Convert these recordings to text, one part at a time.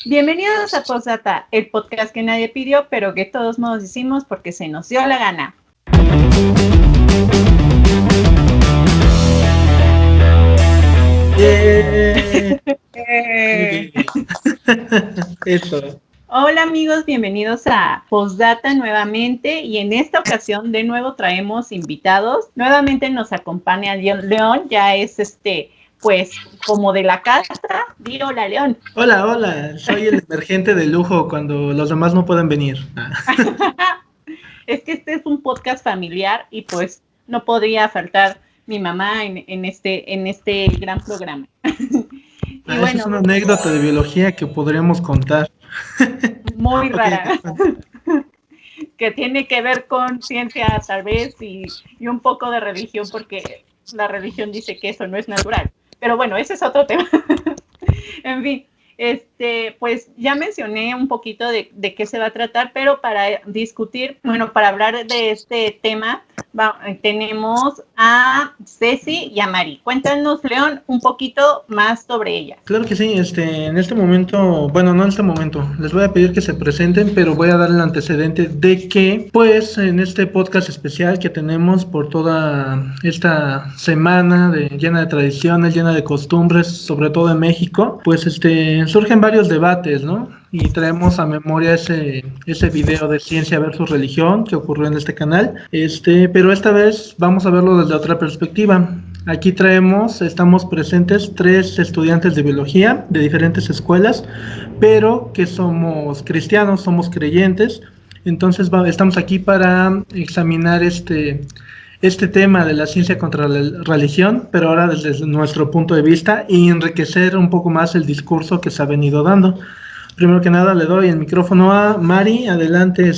Bienvenidos a Postdata, el podcast que nadie pidió, pero que de todos modos hicimos porque se nos dio la gana. Eso. Hola amigos, bienvenidos a Postdata nuevamente y en esta ocasión de nuevo traemos invitados. Nuevamente nos acompaña León, ya es pues como de la casa. Di hola, León. Hola, soy el emergente de lujo cuando los demás no pueden venir. Es que este es un podcast familiar y pues no podría faltar mi mamá en este gran programa. Y bueno, esa es una anécdota de biología que podríamos contar. Muy rara. Que tiene que ver con ciencia tal vez y un poco de religión porque la religión dice que eso no es natural. Pero bueno, ese es otro tema. En fin, pues ya mencioné un poquito de qué se va a tratar, pero para discutir, para hablar de este tema, tenemos a Ceci y a Mari. Cuéntanos, León, un poquito más sobre ella. Claro que sí, en este momento, bueno, no en este momento, les voy a pedir que se presenten, pero voy a dar el antecedente de que, pues, en este podcast especial que tenemos por toda esta semana llena de tradiciones, llena de costumbres, sobre todo en México, pues, surgen varios debates, ¿no? Y traemos a memoria ese video de ciencia versus religión que ocurrió en este canal, pero esta vez vamos a verlo desde otra perspectiva. Aquí estamos presentes 3 estudiantes de biología de diferentes escuelas, pero que somos cristianos, somos creyentes. Entonces estamos aquí para examinar este tema de la ciencia contra la religión, pero ahora desde nuestro punto de vista y enriquecer un poco más el discurso que se ha venido dando. Primero que nada le doy el micrófono a Mari. Adelante,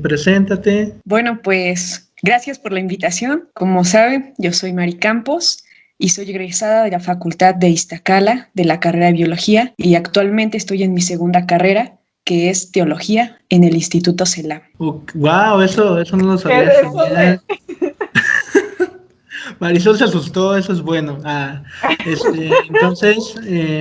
preséntate. Bueno, pues gracias por la invitación. Como saben, yo soy Mari Campos y soy egresada de la Facultad de Iztacala de la carrera de Biología y actualmente estoy en mi segunda carrera, que es Teología en el Instituto CELAM. Wow, eso no lo sabía. Marisol se asustó, eso es bueno. Entonces,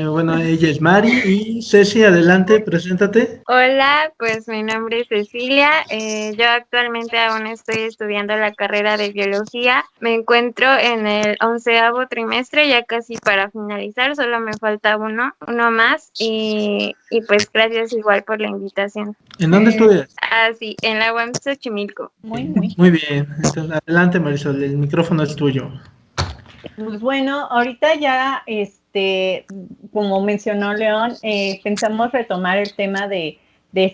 bueno, ella es Mari y Ceci, adelante, preséntate. Hola, pues mi nombre es Cecilia. Yo actualmente aún estoy estudiando la carrera de biología. Me encuentro en el 11º trimestre, ya casi para finalizar, solo me falta uno más y pues gracias igual por la invitación. ¿En dónde estudias? Sí, en la UAM Xochimilco. Muy bien. Entonces, adelante, Marisol, el micrófono es tuyo. Pues bueno, ahorita ya, como mencionó León, pensamos retomar el tema de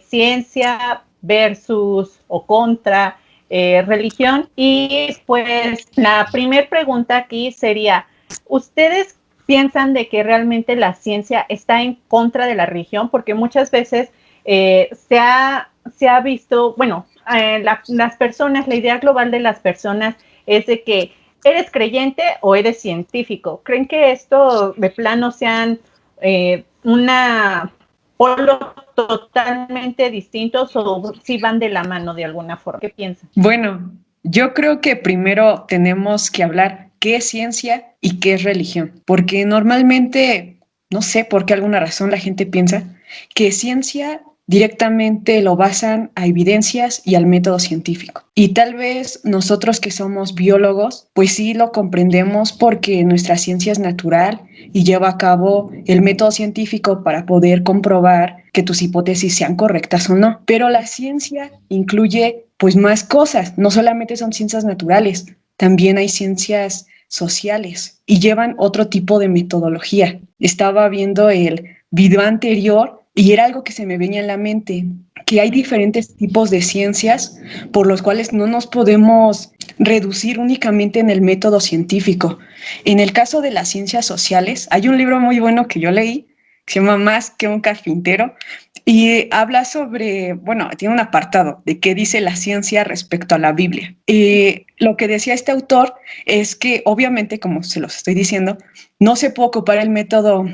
ciencia versus o contra religión. Y pues la primera pregunta aquí sería, ¿ustedes piensan de que realmente la ciencia está en contra de la religión? Porque muchas veces se ha visto, las personas, la idea global de las personas es de que ¿eres creyente o eres científico? ¿Creen que esto de plano sean una polo totalmente distintos o si van de la mano de alguna forma? ¿Qué piensan? Bueno, yo creo que primero tenemos que hablar qué es ciencia y qué es religión, porque normalmente, no sé por qué alguna razón la gente piensa que ciencia directamente lo basan a evidencias y al método científico. Y tal vez nosotros que somos biólogos, pues sí lo comprendemos porque nuestra ciencia es natural y lleva a cabo el método científico para poder comprobar que tus hipótesis sean correctas o no. Pero la ciencia incluye pues más cosas, no solamente son ciencias naturales, también hay ciencias sociales y llevan otro tipo de metodología. Estaba viendo el video anterior y era algo que se me venía en la mente, que hay diferentes tipos de ciencias por los cuales no nos podemos reducir únicamente en el método científico. En el caso de las ciencias sociales, hay un libro muy bueno que yo leí, que se llama Más que un carpintero, y habla sobre, tiene un apartado de qué dice la ciencia respecto a la Biblia. Lo que decía este autor es que, obviamente, como se los estoy diciendo, no se puede ocupar el método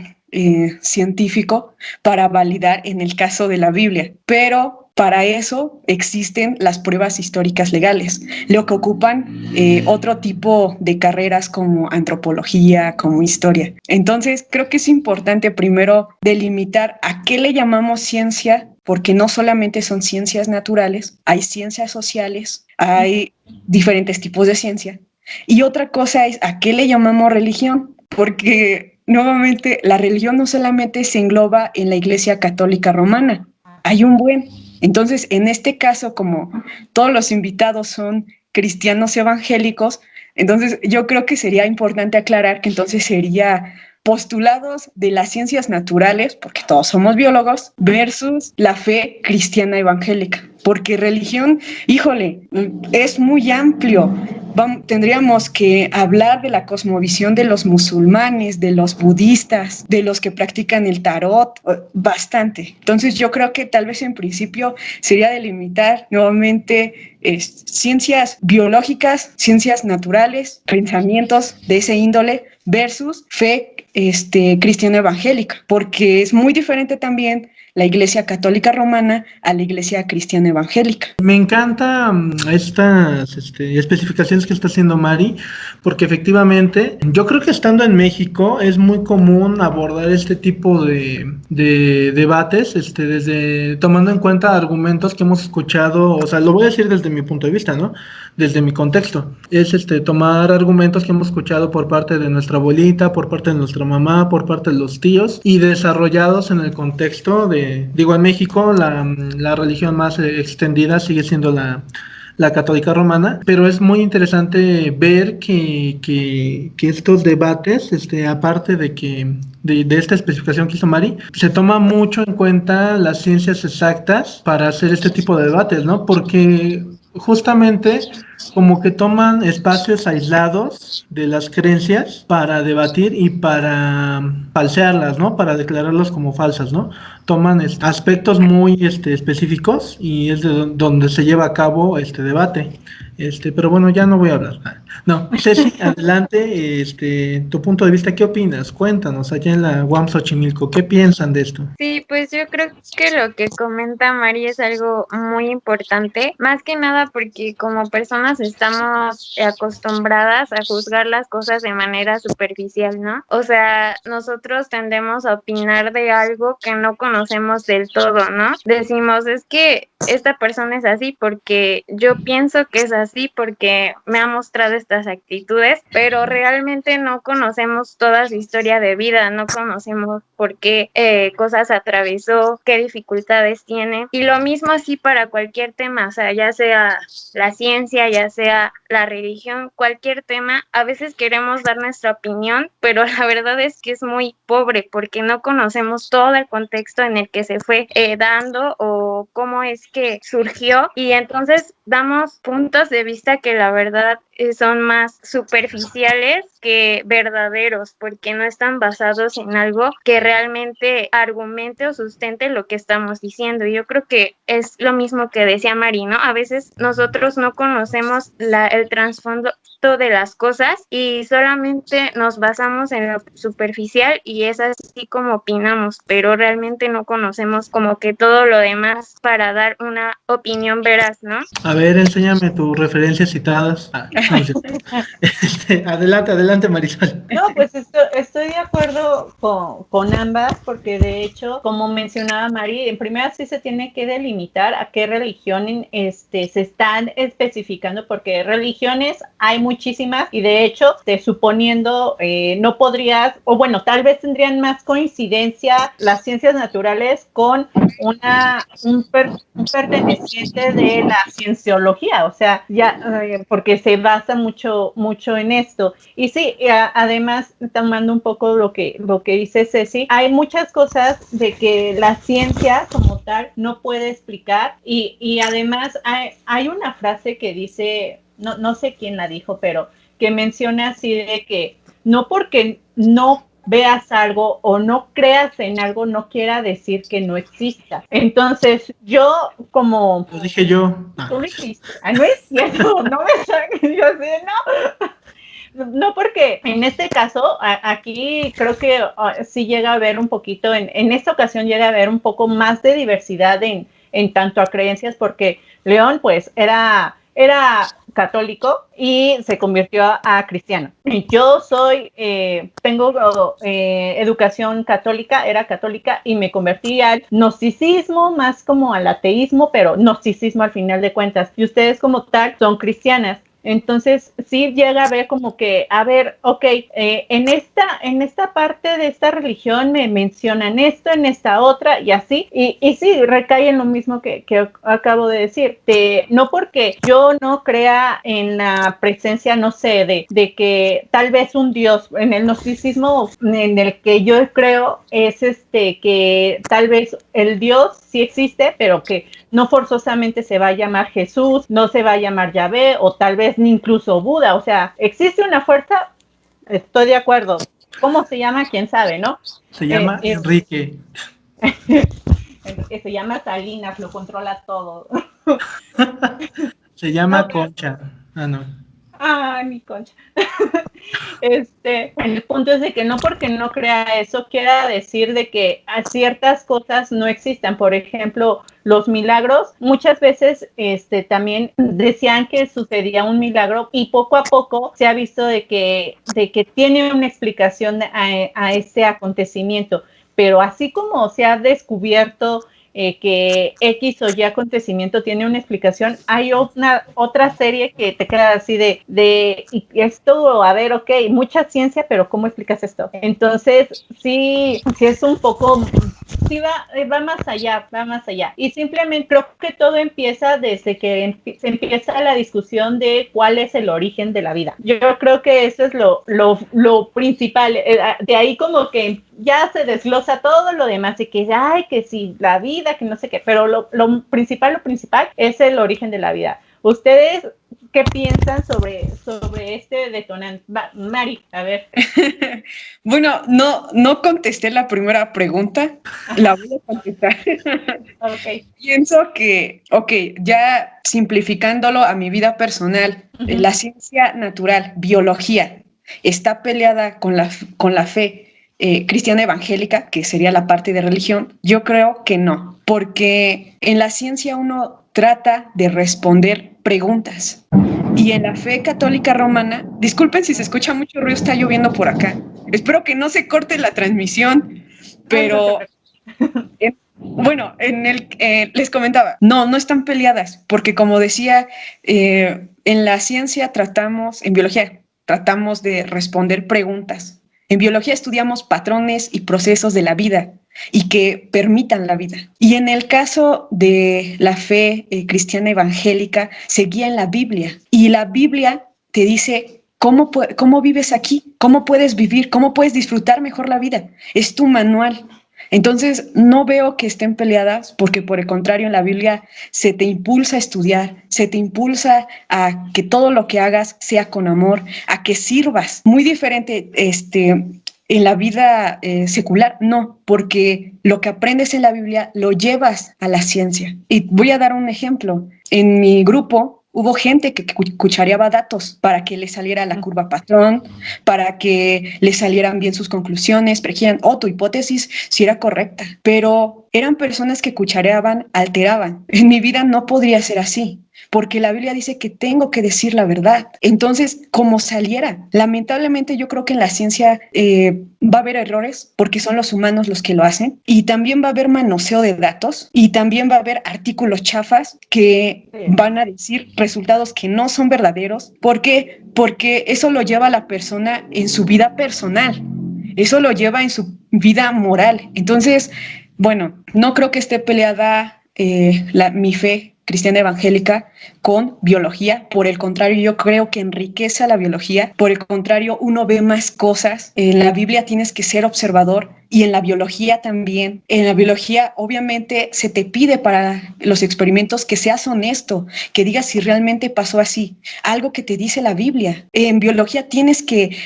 científico para validar en el caso de la Biblia, pero para eso existen las pruebas históricas legales, lo que ocupan otro tipo de carreras como antropología, como historia. Entonces, creo que es importante primero delimitar a qué le llamamos ciencia, porque no solamente son ciencias naturales, hay ciencias sociales, hay diferentes tipos de ciencia. Y otra cosa es a qué le llamamos religión, porque nuevamente la religión no solamente se engloba en la Iglesia Católica Romana, hay un buen. Entonces, en este caso, como todos los invitados son cristianos evangélicos, entonces yo creo que sería importante aclarar que entonces sería postulados de las ciencias naturales, porque todos somos biólogos, versus la fe cristiana evangélica, porque religión, híjole, es muy amplio. Tendríamos que hablar de la cosmovisión de los musulmanes, de los budistas, de los que practican el tarot, bastante. Entonces yo creo que tal vez en principio sería delimitar nuevamente ciencias biológicas, ciencias naturales, pensamientos de ese índole versus fe cristiana evangélica, porque es muy diferente también la Iglesia Católica Romana a la Iglesia Cristiana Evangélica. Me encanta estas especificaciones que está haciendo Mari, porque efectivamente yo creo que estando en México es muy común abordar este tipo de debates, desde tomando en cuenta argumentos que hemos escuchado, o sea, lo voy a decir desde mi punto de vista, ¿no? Desde mi contexto, es tomar argumentos que hemos escuchado por parte de nuestra abuelita, por parte de nuestra mamá, por parte de los tíos y desarrollados en el contexto en México la religión más extendida sigue siendo la católica romana, pero es muy interesante ver que estos debates, aparte de esta especificación que hizo Mari, se toma mucho en cuenta las ciencias exactas para hacer este tipo de debates, ¿no? Porque justamente como que toman espacios aislados de las creencias para debatir y para falsearlas, ¿no? Para declararlas como falsas, ¿no? Toman aspectos muy específicos y es donde se lleva a cabo este debate. Pero bueno, ya no voy a hablar. No, Ceci, adelante, tu punto de vista, ¿qué opinas? Cuéntanos, allá en la UAM Xochimilco, ¿qué piensan de esto? Sí, pues yo creo que lo que comenta Mari es algo muy importante, más que nada porque como personas estamos acostumbradas a juzgar las cosas de manera superficial, ¿no? O sea, nosotros tendemos a opinar de algo que no conocemos del todo, ¿no? Decimos, es que esta persona es así porque yo pienso que es así porque me ha mostrado estas actitudes, pero realmente no conocemos toda su historia de vida, no conocemos por qué cosas atravesó, qué dificultades tiene. Y lo mismo así para cualquier tema, o sea, ya sea la ciencia, ya sea la religión, cualquier tema, a veces queremos dar nuestra opinión, pero la verdad es que es muy pobre porque no conocemos todo el contexto en el que se fue dando o cómo es que surgió, y entonces damos puntos de vista que la verdad son más superficiales que verdaderos, porque no están basados en algo que realmente argumente o sustente lo que estamos diciendo. Yo creo que es lo mismo que decía Mari, ¿no? A veces nosotros no conocemos el trasfondo de las cosas y solamente nos basamos en lo superficial y es así como opinamos, pero realmente no conocemos como que todo lo demás para dar una opinión veraz, ¿no? A ver, enséñame tus referencias citadas. Adelante, Marisol. No, pues estoy de acuerdo con ambas, porque de hecho, como mencionaba Mari, en primera sí se tiene que delimitar a qué religión se están especificando, porque religiones hay muchísimas y de hecho, suponiendo no podrías, o bueno, tal vez tendrían más coincidencia las ciencias naturales con un perteneciente de la cienciología, o sea, ya porque se basa mucho en esto. Y sí, además, tomando un poco lo que dice Ceci, hay muchas cosas de que la ciencia como tal no puede explicar y además hay una frase que dice, no sé quién la dijo, pero que menciona así de que no porque no veas algo o no creas en algo no quiera decir que no exista. Entonces, yo como... Lo dije yo. Tú lo dijiste. No es cierto, no me saques, yo sé, no. No, porque en este caso, aquí creo que sí llega a haber un poquito, en esta ocasión llega a haber un poco más de diversidad en en tanto a creencias, porque León pues era católico y se convirtió a cristiano. Yo tengo educación católica, era católica y me convertí al gnosticismo, más como al ateísmo, pero gnosticismo al final de cuentas. Y ustedes como tal son cristianas. Entonces, sí llega a ver como que, a ver, ok, en esta parte de esta religión me mencionan esto, en esta otra, y así, y sí, recae en lo mismo que acabo de decir. No porque yo no crea en la presencia, no sé, de que tal vez un Dios, en el gnosticismo en el que yo creo es que tal vez el Dios sí existe, pero que no forzosamente se va a llamar Jesús, no se va a llamar Yahvé o tal vez ni incluso Buda. O sea, existe una fuerza, estoy de acuerdo. ¿Cómo se llama? ¿Quién sabe, no? Se llama Enrique. Se llama Salinas, lo controla todo. Se llama No, Concha. Ah, no. Ay, mi concha. El punto es de que no porque no crea eso quiera decir de que a ciertas cosas no existan. Por ejemplo, los milagros, muchas veces también decían que sucedía un milagro y poco a poco se ha visto de que tiene una explicación a ese acontecimiento. Pero así como se ha descubierto que X o Y acontecimiento tiene una explicación, hay otra serie que te queda así de y esto, a ver, ok, mucha ciencia, pero ¿cómo explicas esto? Entonces, sí es un poco, sí va más allá, va más allá. Y simplemente creo que todo empieza desde que se empieza la discusión de cuál es el origen de la vida. Yo creo que eso es lo principal. De ahí como que ya se desglosa todo lo demás y que ay, que si la vida, que no sé qué, pero lo principal es el origen de la vida. ¿Ustedes qué piensan sobre este detonante? Mari, a ver. Bueno, no contesté la primera pregunta, la voy a contestar. Okay. Pienso que, ya simplificándolo a mi vida personal, la ciencia natural, biología, está peleada con la fe cristiana evangélica, que sería la parte de religión. Yo creo que no, porque en la ciencia uno trata de responder preguntas. Y en la fe católica romana, disculpen si se escucha mucho ruido, está lloviendo por acá. Espero que no se corte la transmisión, pero bueno, les comentaba, no están peleadas, porque como decía, en la ciencia en biología, tratamos de responder preguntas. En biología estudiamos patrones y procesos de la vida y que permitan la vida. Y en el caso de la fe cristiana evangélica, se guía en la Biblia. Y la Biblia te dice cómo vives aquí, cómo puedes vivir, cómo puedes disfrutar mejor la vida. Es tu manual. Entonces, no veo que estén peleadas porque, por el contrario, en la Biblia se te impulsa a estudiar, se te impulsa a que todo lo que hagas sea con amor, a que sirvas. Muy diferente en la vida secular, no, porque lo que aprendes en la Biblia lo llevas a la ciencia. Y voy a dar un ejemplo. En mi grupo hubo gente que cuchareaba datos para que le saliera la curva patrón, para que le salieran bien sus conclusiones, prejían, tu hipótesis si era correcta, pero eran personas que cuchareaban, alteraban. En mi vida no podría ser así, porque la Biblia dice que tengo que decir la verdad. Entonces, como saliera, lamentablemente yo creo que en la ciencia va a haber errores porque son los humanos los que lo hacen, y también va a haber manoseo de datos, y también va a haber artículos chafas que van a decir resultados que no son verdaderos. ¿Por qué? Porque eso lo lleva a la persona en su vida personal, eso lo lleva en su vida moral. Entonces, bueno, no creo que esté peleada mi fe cristiana evangélica con biología. Por el contrario, yo creo que enriquece a la biología. Por el contrario, uno ve más cosas. En la Biblia tienes que ser observador, y en la biología también. En la biología, obviamente, se te pide para los experimentos que seas honesto, que digas si realmente pasó así, algo que te dice la Biblia. En biología tienes que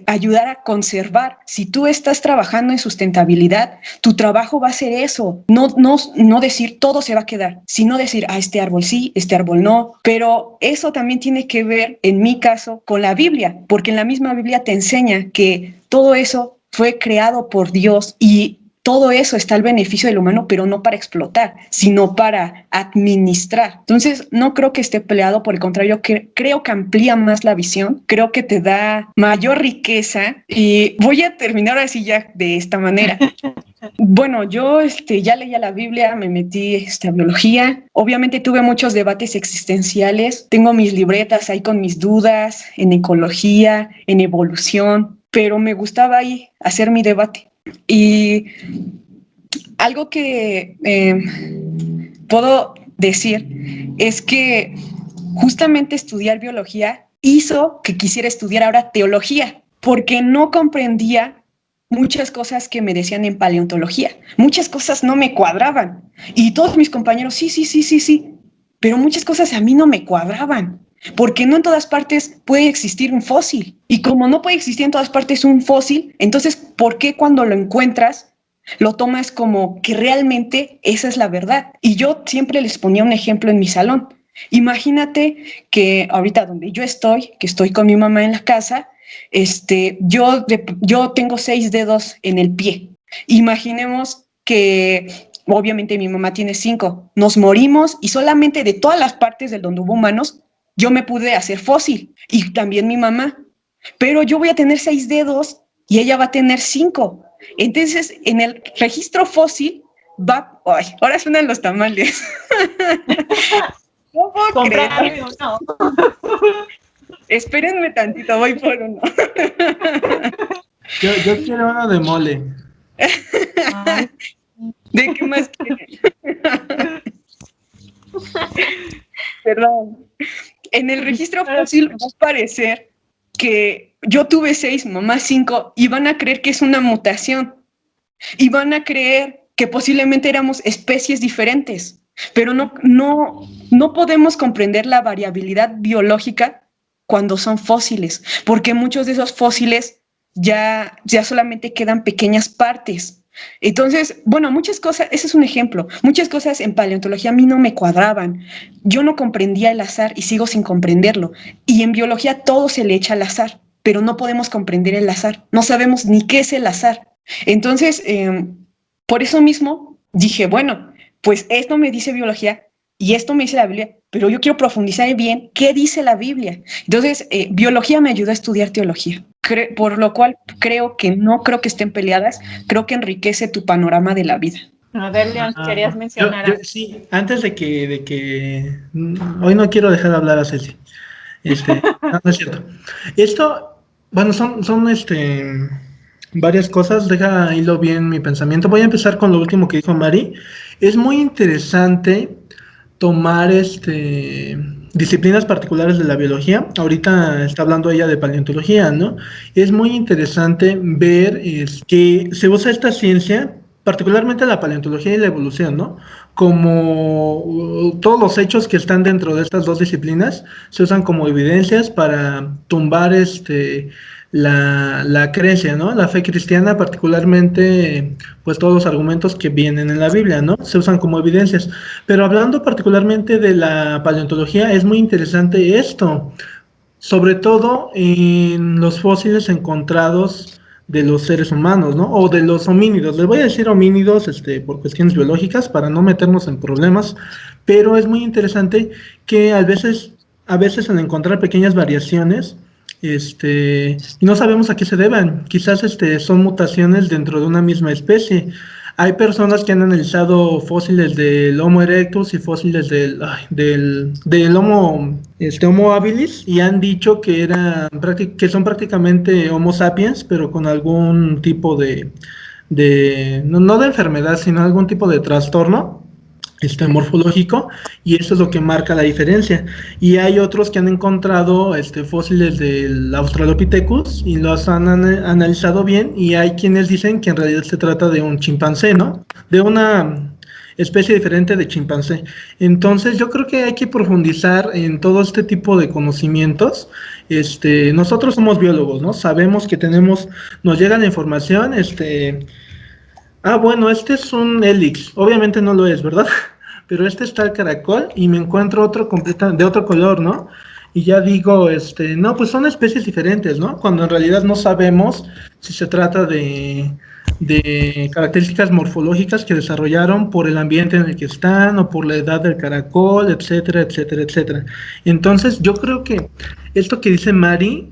ayudar a conservar. Si tú estás trabajando en sustentabilidad, tu trabajo va a ser eso. No decir todo se va a quedar, sino decir, este árbol sí, este árbol no. Pero eso también tiene que ver, en mi caso, con la Biblia, porque en la misma Biblia te enseña que todo eso fue creado por Dios, y todo eso está al beneficio del humano, pero no para explotar, sino para administrar. Entonces, no creo que esté peleado, por el contrario, creo que amplía más la visión, creo que te da mayor riqueza y voy a terminar así ya de esta manera. Bueno, yo ya leía la Biblia, me metí a biología, obviamente tuve muchos debates existenciales, tengo mis libretas ahí con mis dudas en ecología, en evolución, pero me gustaba ahí hacer mi debate. Y algo que puedo decir es que justamente estudiar biología hizo que quisiera estudiar ahora teología, porque no comprendía muchas cosas que me decían en paleontología. Muchas cosas no me cuadraban. Y todos mis compañeros, sí, pero muchas cosas a mí no me cuadraban. Porque no en todas partes puede existir un fósil. Y como no puede existir en todas partes un fósil, entonces, ¿por qué cuando lo encuentras lo tomas como que realmente esa es la verdad? Y yo siempre les ponía un ejemplo en mi salón. Imagínate que ahorita donde yo estoy, que estoy con mi mamá en la casa, yo tengo 6 dedos en el pie. Imaginemos que obviamente mi mamá tiene 5. Nos morimos y solamente de todas las partes del donde hubo humanos, yo me pude hacer fósil y también mi mamá, pero yo voy a tener 6 dedos y ella va a tener 5. Entonces, en el registro fósil ¡ay! Ahora suenan los tamales. Comprarme uno. Espérenme tantito, voy por uno. Yo quiero uno de mole. Ay, ¿De qué más quieren? Perdón. En el registro fósil va a parecer que yo tuve 6, mamá 5, y van a creer que es una mutación. Y van a creer que posiblemente éramos especies diferentes. Pero no podemos comprender la variabilidad biológica cuando son fósiles, porque muchos de esos fósiles ya solamente quedan pequeñas partes. Entonces, bueno, muchas cosas, ese es un ejemplo, muchas cosas en paleontología a mí no me cuadraban. Yo no comprendía el azar y sigo sin comprenderlo. Y en biología todo se le echa al azar, pero no podemos comprender el azar. No sabemos ni qué es el azar. Entonces, por eso mismo dije, bueno, pues esto me dice biología y esto me dice la Biblia, pero yo quiero profundizar bien qué dice la Biblia. Entonces, biología me ayudó a estudiar teología, por lo cual creo que estén peleadas, creo que enriquece tu panorama de la vida. a ver, León, querías mencionar algo. Sí, antes de que hoy no quiero dejar de hablar a Ceci. No es cierto. Esto, bueno, son varias cosas, deja hilo bien mi pensamiento. Voy a empezar con lo último que dijo Mari. Es muy interesante tomar disciplinas particulares de la biología. Ahorita está hablando ella de paleontología, ¿no? Es muy interesante ver que se usa esta ciencia, particularmente la paleontología y la evolución, ¿no? Como todos los hechos que están dentro de estas dos disciplinas se usan como evidencias para tumbar la creencia, ¿no? La fe cristiana, particularmente, pues todos los argumentos que vienen en la Biblia, ¿no? Se usan como evidencias. Pero hablando particularmente de la paleontología, es muy interesante esto, sobre todo en los fósiles encontrados de los seres humanos, ¿no? O de los homínidos. Les voy a decir homínidos, por cuestiones biológicas, para no meternos en problemas, pero es muy interesante que a veces al encontrar pequeñas variaciones, y no sabemos a qué se deban. Quizás son mutaciones dentro de una misma especie. Hay personas que han analizado fósiles del Homo erectus y fósiles del Homo, Homo habilis, y han dicho que son prácticamente Homo sapiens, pero con algún tipo no de enfermedad, sino algún tipo de trastorno morfológico, y eso es lo que marca la diferencia. Y hay otros que han encontrado fósiles del Australopithecus y los han analizado bien, y hay quienes dicen que en realidad se trata de un chimpancé, ¿no? De una especie diferente de chimpancé. Entonces yo creo que hay que profundizar en todo este tipo de conocimientos. Nosotros somos biólogos, ¿no? Sabemos que nos llega la información, bueno, es un hélix, obviamente no lo es, ¿verdad? Pero está el caracol y me encuentro otro de otro color, ¿no? Y ya digo, no, pues son especies diferentes, ¿no? Cuando en realidad no sabemos si se trata de de características morfológicas que desarrollaron por el ambiente en el que están o por la edad del caracol, etcétera, etcétera, etcétera. Entonces, yo creo que esto que dice Mari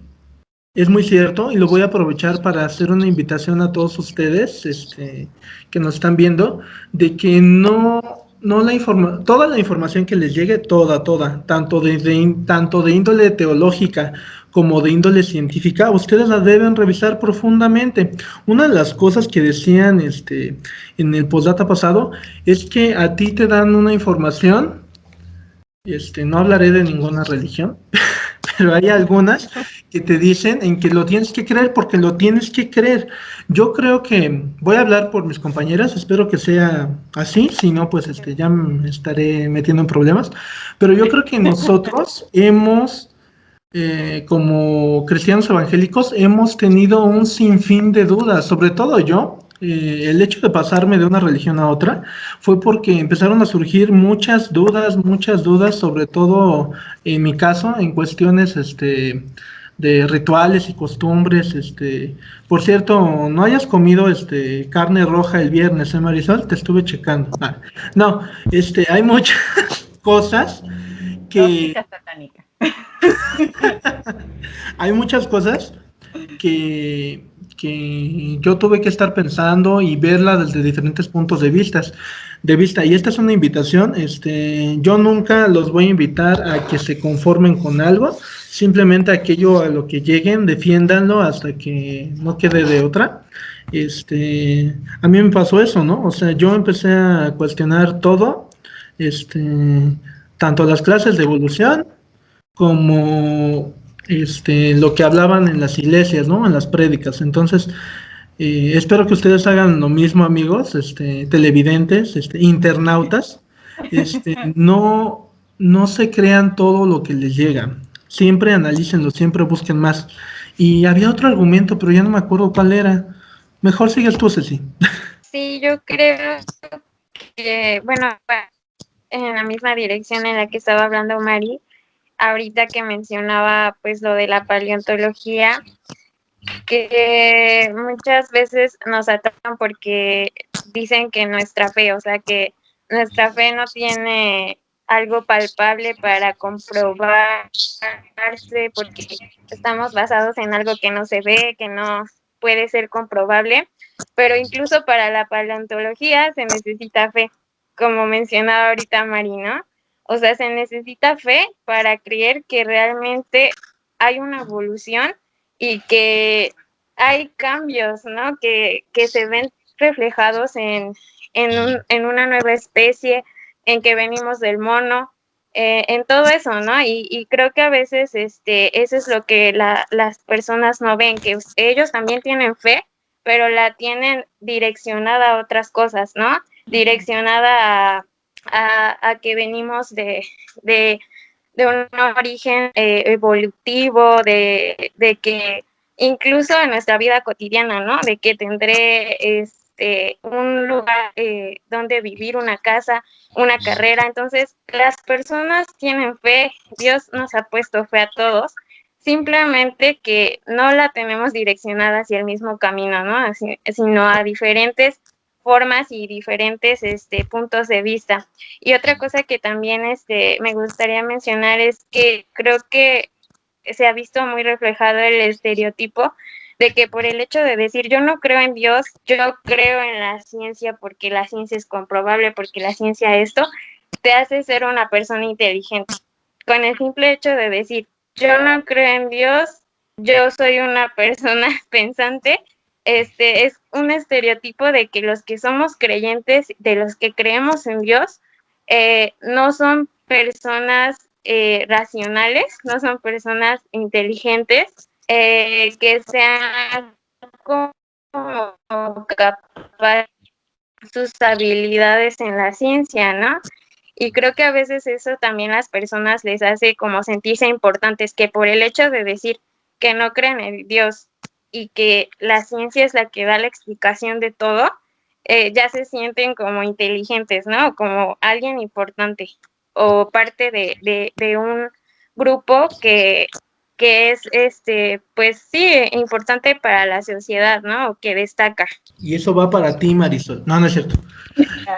es muy cierto y lo voy a aprovechar para hacer una invitación a todos ustedes que nos están viendo, de que toda la información que les llegue, toda, tanto de índole teológica como de índole científica, ustedes la deben revisar profundamente. Una de las cosas que decían en el postdata pasado es que a ti te dan una información, no hablaré de ninguna religión, pero hay algunas que te dicen en que lo tienes que creer porque lo tienes que creer. Yo creo que voy a hablar por mis compañeras, espero que sea así, si no, pues ya me estaré metiendo en problemas, pero yo creo que nosotros como cristianos evangélicos, hemos tenido un sinfín de dudas, sobre todo yo. El hecho de pasarme de una religión a otra fue porque empezaron a surgir muchas dudas, sobre todo en mi caso, en cuestiones de rituales y costumbres. Por cierto, no hayas comido carne roja el viernes, Marisol, te estuve checando. No, hay muchas cosas que Tóxica satánica. hay muchas cosas que yo tuve que estar pensando y verla desde diferentes puntos de vista. Y esta es una invitación. Yo nunca los voy a invitar a que se conformen con algo, simplemente aquello a lo que lleguen, defiéndanlo hasta que no quede de otra. A mí me pasó eso, ¿no? O sea, yo empecé a cuestionar todo, este, tanto las clases de evolución como lo que hablaban en las iglesias, ¿no? En las prédicas. Entonces, espero que ustedes hagan lo mismo, amigos, televidentes, internautas. No se crean todo lo que les llega. Siempre analícenlo, siempre busquen más. Y había otro argumento, pero ya no me acuerdo cuál era. Mejor sigues tú, Ceci. Sí, yo creo que, bueno, en la misma dirección en la que estaba hablando Mari, ahorita que mencionaba pues lo de la paleontología, que muchas veces nos atacan porque dicen que nuestra fe, o sea, que nuestra fe no tiene algo palpable para comprobarse porque estamos basados en algo que no se ve, que no puede ser comprobable, pero incluso para la paleontología se necesita fe, como mencionaba ahorita Marino, o sea, se necesita fe para creer que realmente hay una evolución y que hay cambios, ¿no? Que se ven reflejados en una nueva especie, en que venimos del mono, en todo eso, ¿no? Y creo que a veces eso es lo que las personas no ven, que ellos también tienen fe, pero la tienen direccionada a otras cosas, ¿no? Direccionada a que venimos de un origen evolutivo, de que incluso en nuestra vida cotidiana, ¿no? De que tendré un lugar donde vivir, una casa, una carrera. Entonces, las personas tienen fe, Dios nos ha puesto fe a todos, simplemente que no la tenemos direccionada hacia el mismo camino, ¿no? Sino a diferentes formas y diferentes puntos de vista. Y otra cosa que también me gustaría mencionar es que creo que se ha visto muy reflejado el estereotipo de que por el hecho de decir yo no creo en Dios, yo creo en la ciencia porque la ciencia es comprobable, porque la ciencia esto, te hace ser una persona inteligente. Con el simple hecho de decir yo no creo en Dios, yo soy una persona pensante, es un estereotipo de que los que somos creyentes, de los que creemos en Dios, no son personas racionales, no son personas inteligentes, que sean como capaces sus habilidades en la ciencia, ¿no? Y creo que a veces eso también las personas les hace como sentirse importantes, que por el hecho de decir que no creen en Dios y que la ciencia es la que da la explicación de todo, ya se sienten como inteligentes, ¿no? Como alguien importante o parte de un grupo que que es, pues sí, importante para la sociedad, ¿no? O que destaca. Y eso va para ti, Marisol. No, no es cierto.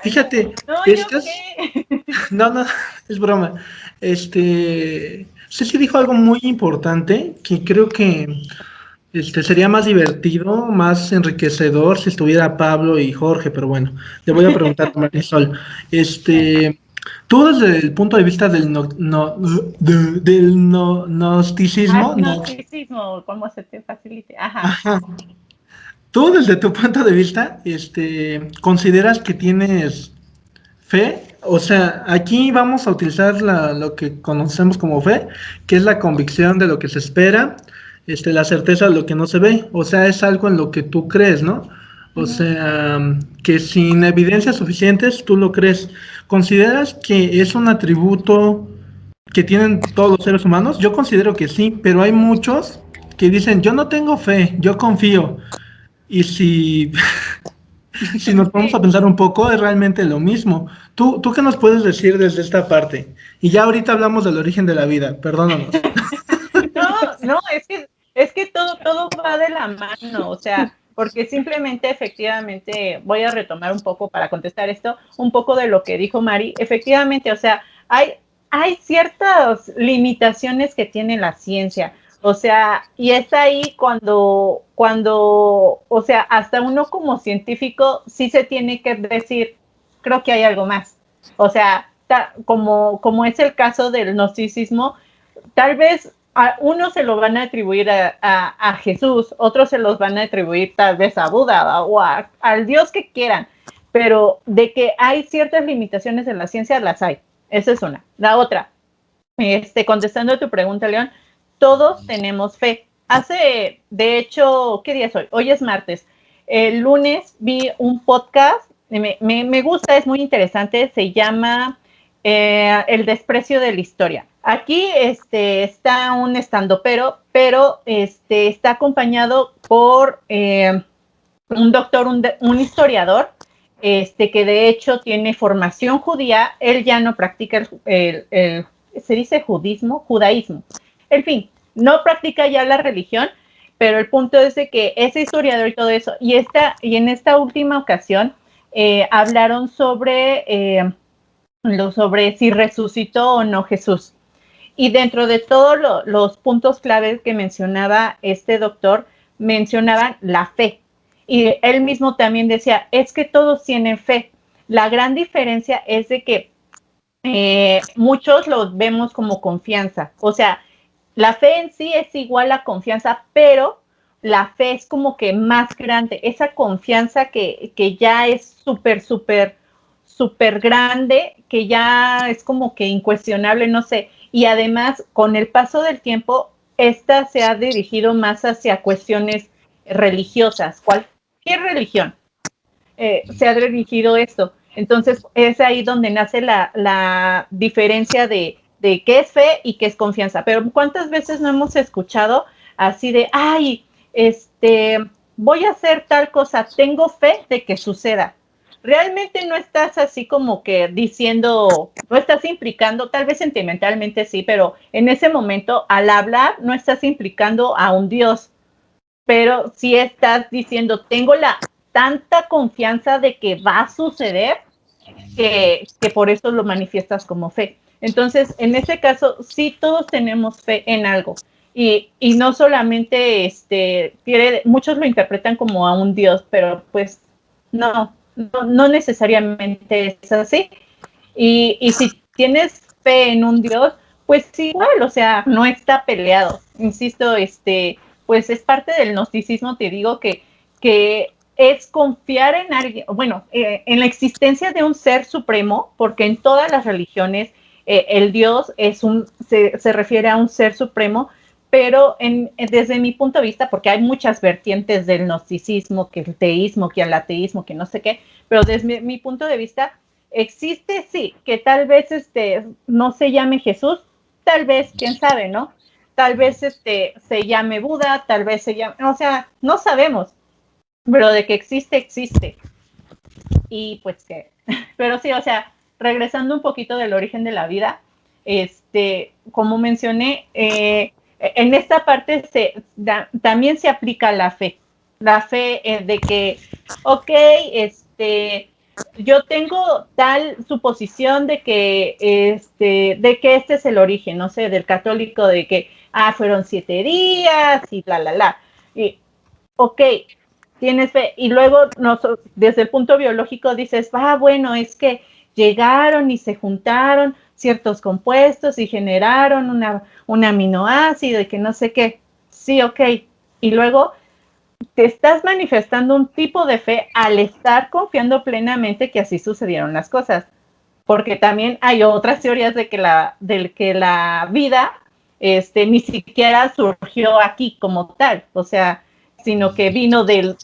Fíjate, No, ¿yo estás... qué? No, no, es broma. Ceci dijo algo muy importante que creo que sería más divertido, más enriquecedor si estuviera Pablo y Jorge, pero bueno, le voy a preguntar a Marisol. Tú desde el punto de vista del gnosticismo, Agnosticismo, ¿cómo se te facilite? Ajá. ajá. Tú desde tu punto de vista, ¿consideras que tienes fe? O sea, aquí vamos a utilizar lo que conocemos como fe, que es la convicción de lo que se espera, la certeza de lo que no se ve. O sea, es algo en lo que tú crees, ¿no? O Ujú. sea, que sin evidencias suficientes tú lo crees. ¿Consideras que es un atributo que tienen todos los seres humanos? Yo considero que sí, pero hay muchos que dicen, yo no tengo fe, yo confío. Y si si nos vamos Sí. a pensar un poco, es realmente lo mismo. ¿Tú qué nos puedes decir desde esta parte? Y ya ahorita hablamos del origen de la vida, perdónanos. No, no, es que todo va de la mano, o sea, porque simplemente, efectivamente, voy a retomar un poco para contestar esto, un poco de lo que dijo Mari. Efectivamente, o sea, hay ciertas limitaciones que tiene la ciencia, o sea, y es ahí cuando, o sea, hasta uno como científico sí se tiene que decir, creo que hay algo más. O sea, como es el caso del gnosticismo, tal vez a uno se lo van a atribuir a Jesús, otros se los van a atribuir tal vez a Buda o al Dios que quieran, pero de que hay ciertas limitaciones en la ciencia, las hay. Esa es una. La otra, contestando a tu pregunta, León, todos tenemos fe. De hecho, ¿qué día es hoy? Hoy es martes. El lunes vi un podcast, me gusta, es muy interesante, se llama El desprecio de la historia. Aquí está un estandopero, pero está acompañado por un doctor, un historiador, que de hecho tiene formación judía. Él ya no practica se dice judaísmo. En fin, no practica ya la religión, pero el punto es de que ese historiador y todo eso, y en esta última ocasión hablaron sobre si resucitó o no Jesús. Y dentro de todos los puntos claves que mencionaba este doctor, mencionaban la fe. Y él mismo también decía, es que todos tienen fe. La gran diferencia es de que muchos los vemos como confianza. O sea, la fe en sí es igual a confianza, pero la fe es como que más grande. Esa confianza que ya es súper grande, que ya es como que incuestionable, no sé. Y además, con el paso del tiempo, esta se ha dirigido más hacia cuestiones religiosas. Cualquier religión se ha dirigido esto. Entonces, es ahí donde nace la diferencia de qué es fe y qué es confianza. Pero ¿cuántas veces no hemos escuchado así de, ay, voy a hacer tal cosa, tengo fe de que suceda? Realmente no estás así como que diciendo, no estás implicando, tal vez sentimentalmente sí, pero en ese momento al hablar no estás implicando a un Dios, pero sí estás diciendo, tengo tanta confianza de que va a suceder que por eso lo manifiestas como fe. Entonces, en ese caso, sí todos tenemos fe en algo. Y no solamente, muchos lo interpretan como a un Dios, pero pues no necesariamente es así. Y si tienes fe en un Dios, pues igual, o sea, no está peleado. Insisto, pues es parte del gnosticismo, te digo que es confiar en alguien, bueno, en la existencia de un ser supremo, porque en todas las religiones el Dios se refiere a un ser supremo, pero desde mi punto de vista, porque hay muchas vertientes del gnosticismo, que el teísmo, que el ateísmo, que no sé qué, pero desde mi punto de vista, existe, sí, que tal vez no se llame Jesús, tal vez, quién sabe, ¿no? Tal vez se llame Buda, tal vez se llame, o sea, no sabemos, pero de que existe, existe. Y pues que, pero sí, o sea, regresando un poquito del origen de la vida, como mencioné, en esta parte también se aplica la fe de que, ok, yo tengo tal suposición de que este es el origen, no sé, del católico, de que, fueron 7 días y y, ok, tienes fe, y luego desde el punto biológico dices, bueno, es que llegaron y se juntaron ciertos compuestos y generaron un aminoácido y que no sé qué, sí, ok, y luego te estás manifestando un tipo de fe al estar confiando plenamente que así sucedieron las cosas, porque también hay otras teorías de que la vida ni siquiera surgió aquí como tal, o sea, sino que vino del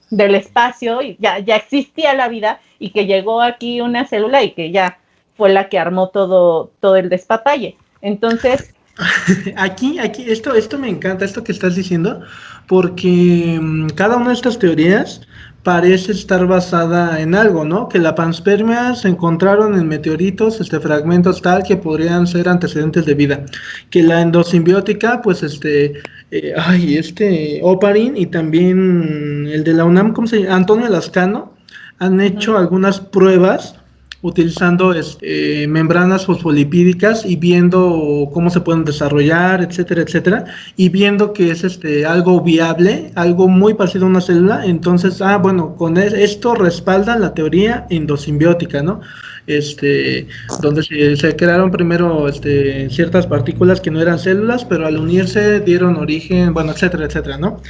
espacio y ya existía la vida y que llegó aquí una célula y que ya fue la que armó todo el despapalle. Entonces, Aquí, esto me encanta, esto que estás diciendo, porque cada una de estas teorías parece estar basada en algo, ¿no? Que la panspermia se encontraron en meteoritos, fragmentos tal que podrían ser antecedentes de vida. Que la endosimbiótica, pues Oparin y también el de la UNAM, ¿cómo se llama? Antonio Lascano, han hecho algunas pruebas utilizando membranas fosfolipídicas y viendo cómo se pueden desarrollar, etcétera, etcétera, y viendo que es algo viable, algo muy parecido a una célula. Entonces, bueno, con esto respalda la teoría endosimbiótica, ¿no? Donde se crearon primero ciertas partículas que no eran células, pero al unirse dieron origen, bueno, etcétera, etcétera, ¿no?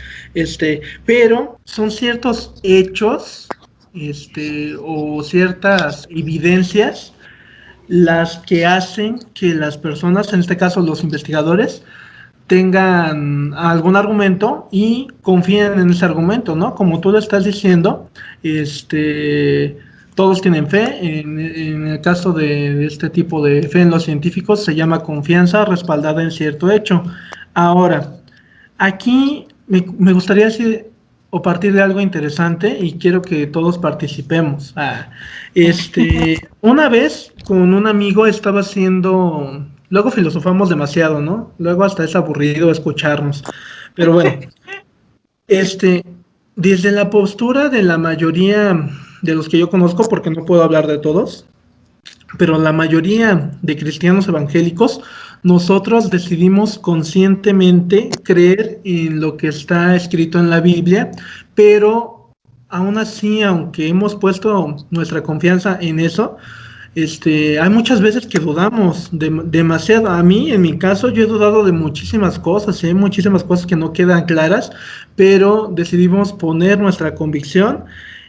Pero son ciertos hechos o ciertas evidencias las que hacen que las personas, en este caso los investigadores, tengan algún argumento y confíen en ese argumento, ¿no? Como tú lo estás diciendo, todos tienen fe. En el caso de este tipo de fe en los científicos se llama confianza respaldada en cierto hecho. Ahora, aquí me gustaría decir o partir de algo interesante y quiero que todos participemos. Una vez con un amigo estaba haciendo, luego filosofamos demasiado, ¿no? Luego hasta es aburrido escucharnos. Pero bueno, desde la postura de la mayoría de los que yo conozco, porque no puedo hablar de todos, pero la mayoría de cristianos evangélicos, nosotros decidimos conscientemente creer en lo que está escrito en la Biblia, pero aún así, aunque hemos puesto nuestra confianza en eso, hay muchas veces que dudamos demasiado. A mí, en mi caso, yo he dudado de muchísimas cosas, muchísimas cosas que no quedan claras, pero decidimos poner nuestra convicción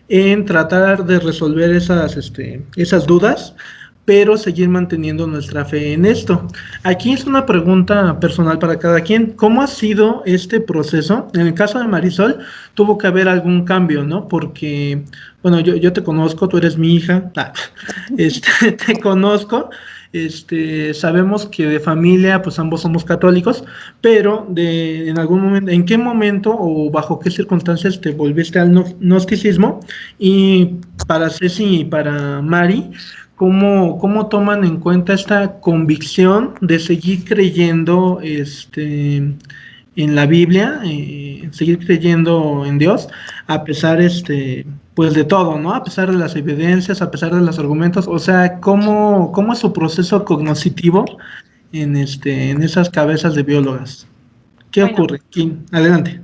en tratar de resolver esas dudas, pero seguir manteniendo nuestra fe en esto. Aquí es una pregunta personal para cada quien. ¿Cómo ha sido este proceso? En el caso de Marisol, tuvo que haber algún cambio, ¿no? Porque, bueno, yo te conozco, tú eres mi hija, te conozco, sabemos que de familia, pues ambos somos católicos, pero en algún momento, ¿en qué momento o bajo qué circunstancias te volviste al gnosticismo? Y para Ceci y para Mari, ¿cómo toman en cuenta esta convicción de seguir creyendo en la Biblia, seguir creyendo en Dios, a pesar pues de todo, ¿no? A pesar de las evidencias, a pesar de los argumentos? O sea, ¿cómo es su proceso cognoscitivo en esas cabezas de biólogas? ¿Qué ocurre? Kim, adelante.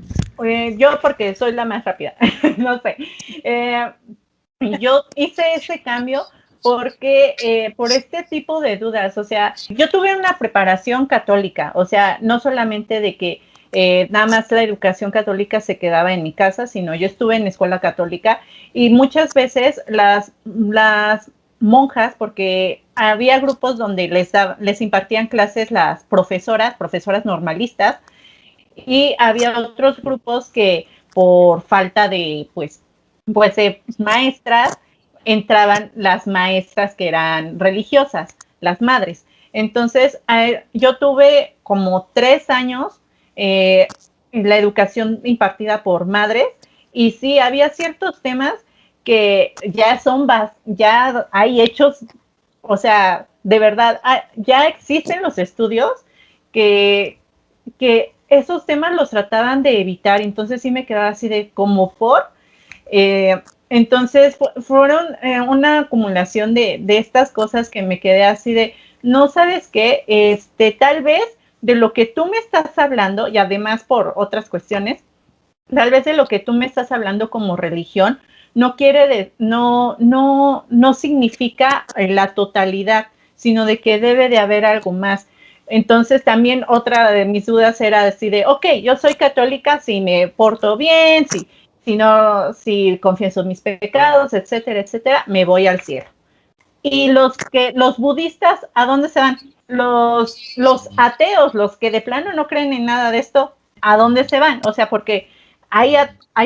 Yo porque soy la más rápida, no sé. Yo hice ese cambio porque por este tipo de dudas, o sea, yo tuve una preparación católica, o sea, no solamente de que nada más la educación católica se quedaba en mi casa, sino yo estuve en escuela católica y muchas veces las monjas, porque había grupos donde les impartían clases las profesoras normalistas, y había otros grupos que por falta de pues maestras, entraban las maestras que eran religiosas, las madres. Entonces, yo tuve como 3 años la educación impartida por madres, y sí, había ciertos temas que ya hay hechos, o sea, de verdad, ya existen los estudios que esos temas los trataban de evitar, entonces sí me quedaba así de como entonces fueron una acumulación de estas cosas que me quedé así de, no sabes qué, tal vez de lo que tú me estás hablando, y además por otras cuestiones, tal vez de lo que tú me estás hablando como religión, no significa la totalidad, sino de que debe de haber algo más. Entonces también otra de mis dudas era decir de, ok, yo soy católica si me porto bien, si confieso mis pecados, etcétera, etcétera, me voy al cielo. Y los budistas, ¿a dónde se van? Los ateos, los que de plano no creen en nada de esto, ¿a dónde se van? O sea, porque hay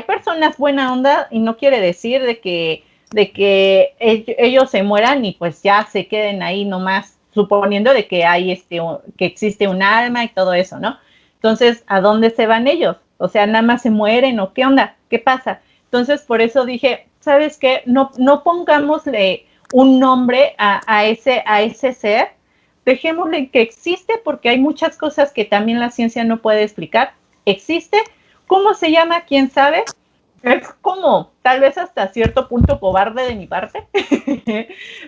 personas buena onda y no quiere decir de que ellos se mueran y pues ya se queden ahí nomás, suponiendo de que que existe un alma y todo eso, ¿no? Entonces, ¿a dónde se van ellos? O sea, nada más se mueren o qué onda, qué pasa. Entonces, por eso dije, ¿sabes qué? No pongámosle un nombre a ese ser, dejémosle que existe porque hay muchas cosas que también la ciencia no puede explicar. Existe, ¿cómo se llama? ¿Quién sabe? Es como tal vez hasta cierto punto cobarde de mi parte,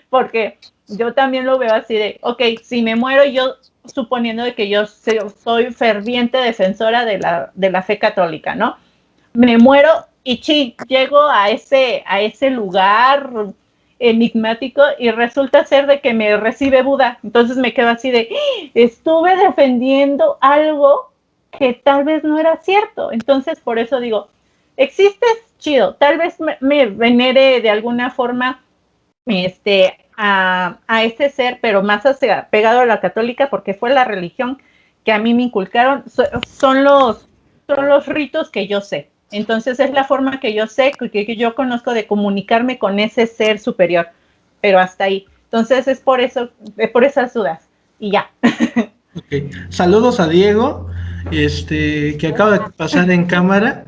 porque yo también lo veo así de, ok, si me muero yo, suponiendo de que yo soy ferviente defensora de la fe católica, ¿no? Me muero y llego a ese lugar enigmático y resulta ser de que me recibe Buda. Entonces me quedo así de, estuve defendiendo algo que tal vez no era cierto. Entonces por eso digo, existes, chido, tal vez me venere de alguna forma a ese ser, pero más pegado a la católica porque fue la religión que a mí me inculcaron, son los ritos que yo sé. Entonces es la forma que yo sé, que yo conozco de comunicarme con ese ser superior, pero hasta ahí. Entonces es por eso, por esas dudas. Y ya. Okay. Saludos a Diego, que acaba de pasar en cámara.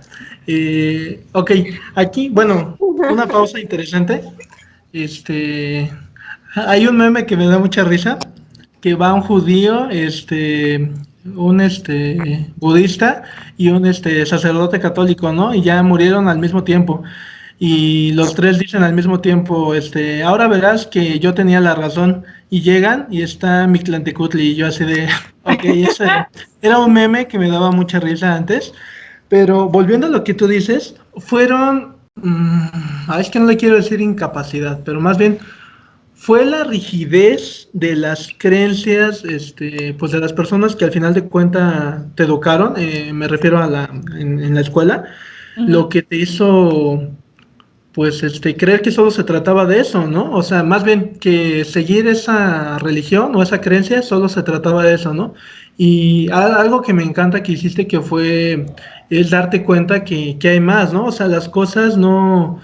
Ok, aquí, bueno, una pausa interesante. Hay un meme que me da mucha risa, que va un judío, un budista y un sacerdote católico, ¿no? Y ya murieron al mismo tiempo. Y los tres dicen al mismo tiempo, ahora verás que yo tenía la razón. Y llegan y está Mictlantecutli y yo así de, ok, ese era un meme que me daba mucha risa antes. Pero volviendo a lo que tú dices, fueron, es que no le quiero decir incapacidad, pero más bien fue la rigidez de las creencias, pues de las personas que al final de cuentas te educaron, me refiero a en la escuela, lo que te hizo, pues, creer que solo se trataba de eso, ¿no? O sea, más bien que seguir esa religión o esa creencia solo se trataba de eso, ¿no? Y algo que me encanta que hiciste que fue, es darte cuenta que hay más, ¿no? O sea, las cosas no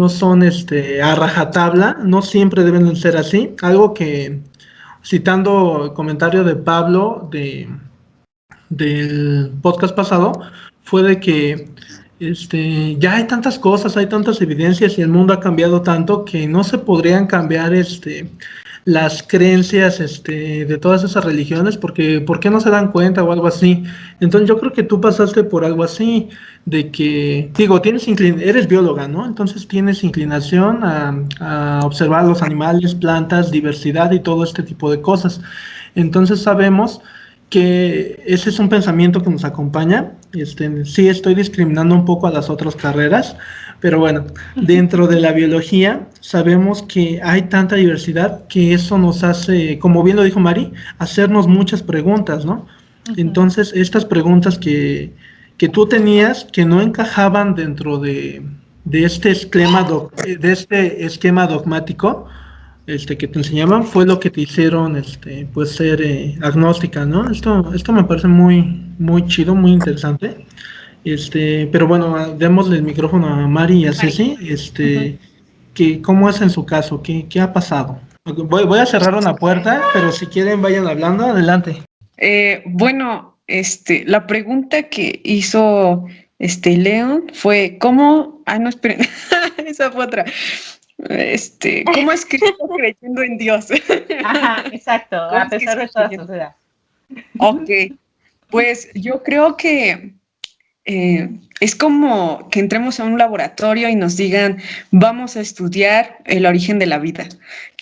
son a rajatabla, no siempre deben de ser así. Algo que, citando el comentario de Pablo del podcast pasado, fue de que ya hay tantas cosas, hay tantas evidencias y el mundo ha cambiado tanto que no se podrían cambiar las creencias de todas esas religiones porque ¿por qué no se dan cuenta o algo así? Entonces yo creo que tú pasaste por algo así, de que, digo, eres bióloga, ¿no? Entonces tienes inclinación a observar los animales, plantas, diversidad y todo este tipo de cosas. Entonces sabemos que ese es un pensamiento que nos acompaña. Sí estoy discriminando un poco a las otras carreras, pero bueno, dentro de la biología sabemos que hay tanta diversidad que eso nos hace, como bien lo dijo Mari, hacernos muchas preguntas, ¿no? Entonces, estas preguntas que tú tenías que no encajaban dentro de este esquema dogmático, que te enseñaban fue lo que te hicieron pues ser agnóstica, ¿no? Esto me parece muy chido, muy interesante. Pero bueno, démosle el micrófono a Mari y a Ceci, ¿cómo es en su caso? ¿Qué ha pasado? Voy a cerrar una puerta, pero si quieren vayan hablando, adelante. Bueno, la pregunta que hizo León fue ¿cómo? Ah, no, esperen, esa fue otra. ¿Cómo es que estás creyendo en Dios? Ajá, exacto, a pesar de toda sociedad. Ok, pues yo creo que es como que entremos a un laboratorio y nos digan, vamos a estudiar el origen de la vida.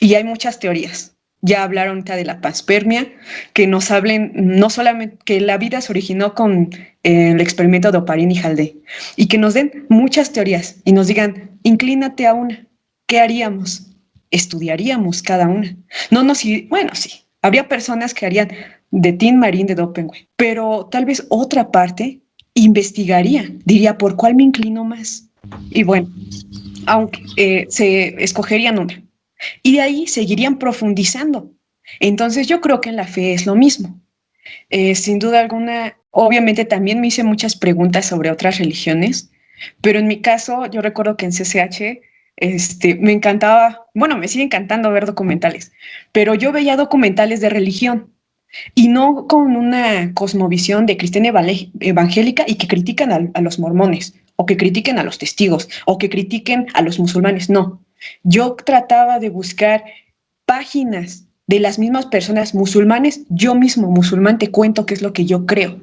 Y hay muchas teorías. Ya hablaron ahorita de la panspermia, que nos hablen no solamente que la vida se originó con el experimento de Oparin y Haldane, y que nos den muchas teorías y nos digan, inclínate a una. ¿Qué haríamos? Estudiaríamos cada una. No, no, sí, bueno, sí. Habría personas que harían de Tin Marín de Dopingüe, pero tal vez otra parte investigaría, diría por cuál me inclino más. Y bueno, aunque se escogerían una. Y de ahí seguirían profundizando. Entonces yo creo que en la fe es lo mismo. Sin duda alguna, obviamente también me hice muchas preguntas sobre otras religiones, pero en mi caso yo recuerdo que en CCH me encantaba, bueno, me sigue encantando ver documentales, pero yo veía documentales de religión y no con una cosmovisión de cristiana evangélica y que critican a los mormones, o que critiquen a los testigos, o que critiquen a los musulmanes. No, yo trataba de buscar páginas de las mismas personas musulmanes. Yo mismo, musulmán, te cuento qué es lo que yo creo.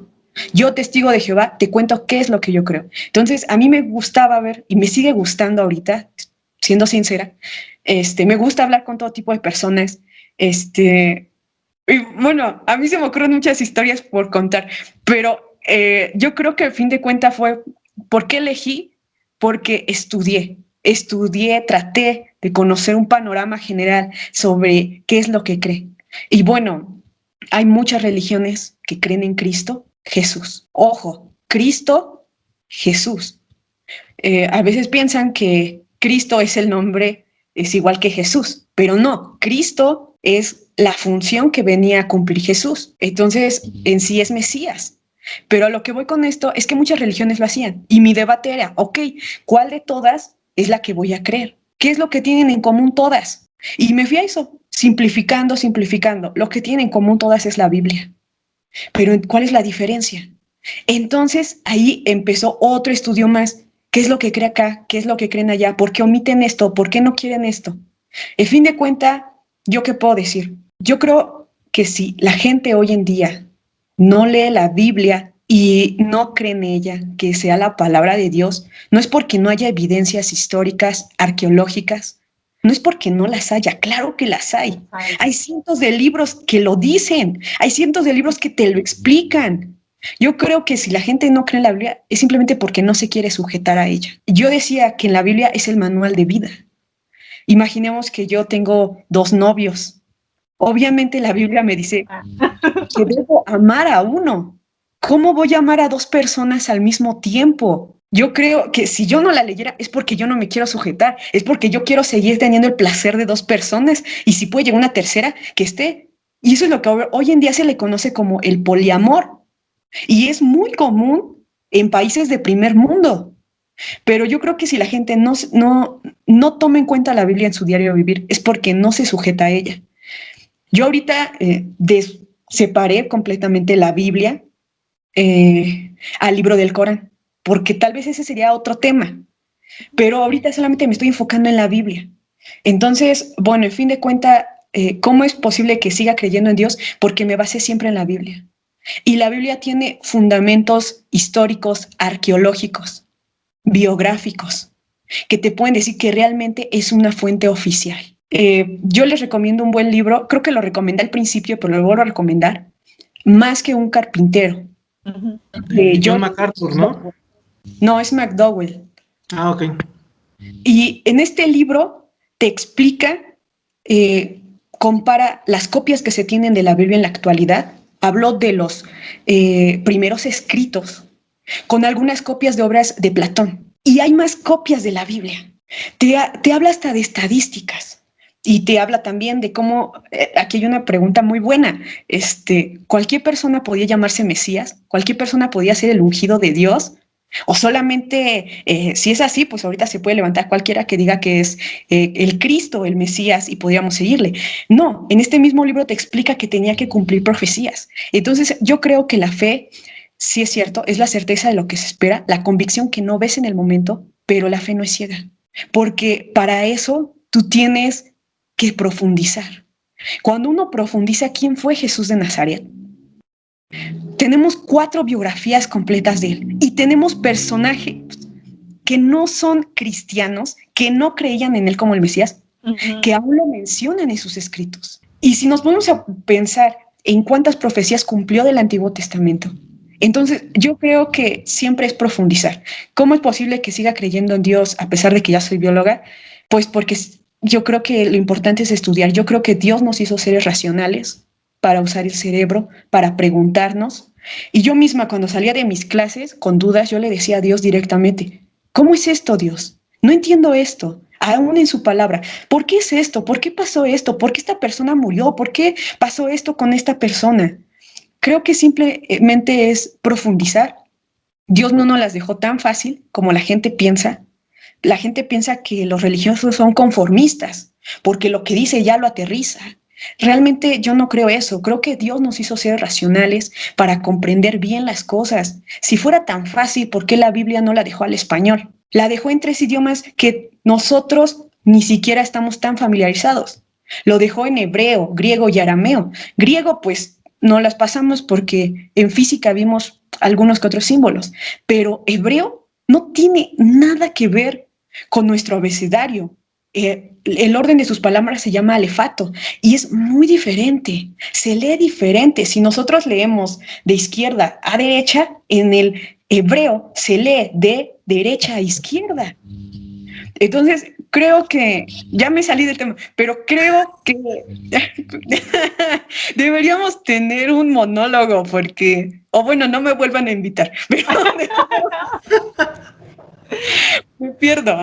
Yo, testigo de Jehová, te cuento qué es lo que yo creo. Entonces, a mí me gustaba ver, y me sigue gustando ahorita, siendo sincera, me gusta hablar con todo tipo de personas, y bueno, a mí se me ocurren muchas historias por contar, pero yo creo que al fin de cuentas fue, ¿por qué elegí? Porque estudié, traté de conocer un panorama general sobre qué es lo que cree. Y bueno, hay muchas religiones que creen en Cristo, Jesús. Ojo, Cristo, Jesús. A veces piensan que Cristo es el nombre, es igual que Jesús, pero no, Cristo es la función que venía a cumplir Jesús. Entonces, en sí es Mesías. Pero a lo que voy con esto es que muchas religiones lo hacían. Y mi debate era, ok, ¿cuál de todas es la que voy a creer? ¿Qué es lo que tienen en común todas? Y me fui a eso, simplificando, simplificando. Lo que tienen en común todas es la Biblia. Pero ¿cuál es la diferencia? Entonces ahí empezó otro estudio más. ¿Qué es lo que cree acá? ¿Qué es lo que creen allá? ¿Por qué omiten esto? ¿Por qué no quieren esto? En fin de cuentas, ¿yo qué puedo decir? Yo creo que si la gente hoy en día no lee la Biblia y no cree en ella, que sea la palabra de Dios, no es porque no haya evidencias históricas, arqueológicas, no es porque no las haya, claro que las hay. Hay cientos de libros que lo dicen, hay cientos de libros que te lo explican. Yo creo que si la gente no cree en la Biblia es simplemente porque no se quiere sujetar a ella. Yo decía que en la Biblia es el manual de vida. Imaginemos que yo tengo 2 novios. Obviamente la Biblia me dice que debo amar a uno. ¿Cómo voy a amar a 2 personas al mismo tiempo? Yo creo que si yo no la leyera es porque yo no me quiero sujetar, es porque yo quiero seguir teniendo el placer de 2 personas y si puede llegar una tercera que esté. Y eso es lo que hoy en día se le conoce como el poliamor y es muy común en países de primer mundo. Pero yo creo que si la gente no toma en cuenta la Biblia en su diario vivir es porque no se sujeta a ella. Yo ahorita separé completamente la Biblia al libro del Corán, porque tal vez ese sería otro tema, pero ahorita solamente me estoy enfocando en la Biblia. Entonces, bueno, en fin de cuentas, ¿cómo es posible que siga creyendo en Dios? Porque me basé siempre en la Biblia. Y la Biblia tiene fundamentos históricos, arqueológicos, biográficos, que te pueden decir que realmente es una fuente oficial. Yo les recomiendo un buen libro, creo que lo recomendé al principio, pero lo vuelvo a recomendar, Más que un carpintero. John MacArthur, ¿no? No, es McDowell. Ah, ok. Y en este libro te explica, compara las copias que se tienen de la Biblia en la actualidad. Habló de los primeros escritos con algunas copias de obras de Platón. Y hay más copias de la Biblia. Te habla hasta de estadísticas. Y te habla también de cómo, aquí hay una pregunta muy buena, ¿cualquier persona podía llamarse Mesías? ¿Cualquier persona podía ser el ungido de Dios? O solamente, si es así, pues ahorita se puede levantar cualquiera que diga que es el Cristo, el Mesías, y podríamos seguirle. No, en este mismo libro te explica que tenía que cumplir profecías. Entonces, yo creo que la fe, sí es cierto, es la certeza de lo que se espera, la convicción que no ves en el momento, pero la fe no es ciega. Porque para eso tú tienes que profundizar. Cuando uno profundiza quién fue Jesús de Nazaret, tenemos 4 biografías completas de él y tenemos personajes que no son cristianos, que no creían en él como el Mesías, que aún lo mencionan en sus escritos. Y si nos ponemos a pensar en cuántas profecías cumplió del Antiguo Testamento, entonces yo creo que siempre es profundizar. ¿Cómo es posible que siga creyendo en Dios a pesar de que ya soy bióloga? Pues porque yo creo que lo importante es estudiar. Yo creo que Dios nos hizo seres racionales para usar el cerebro, para preguntarnos. Y yo misma cuando salía de mis clases con dudas, yo le decía a Dios directamente, ¿cómo es esto, Dios? No entiendo esto. Aún en su palabra, ¿por qué es esto? ¿Por qué pasó esto? ¿Por qué esta persona murió? ¿Por qué pasó esto con esta persona? Creo que simplemente es profundizar. Dios no nos las dejó tan fácil como la gente piensa. La gente piensa que los religiosos son conformistas, porque lo que dice ya lo aterriza. Realmente yo no creo eso. Creo que Dios nos hizo ser racionales para comprender bien las cosas. Si fuera tan fácil, ¿por qué la Biblia no la dejó al español? La dejó en 3 idiomas que nosotros ni siquiera estamos tan familiarizados. Lo dejó en hebreo, griego y arameo. Griego, pues, no las pasamos porque en física vimos algunos que otros símbolos, pero hebreo no tiene nada que ver con nuestro abecedario. El orden de sus palabras se llama alefato y es muy diferente, se lee diferente. Si nosotros leemos de izquierda a derecha, en el hebreo se lee de derecha a izquierda. Entonces, creo que, ya me salí del tema, pero creo que deberíamos tener un monólogo porque, o bueno, no me vuelvan a invitar, pero me pierdo.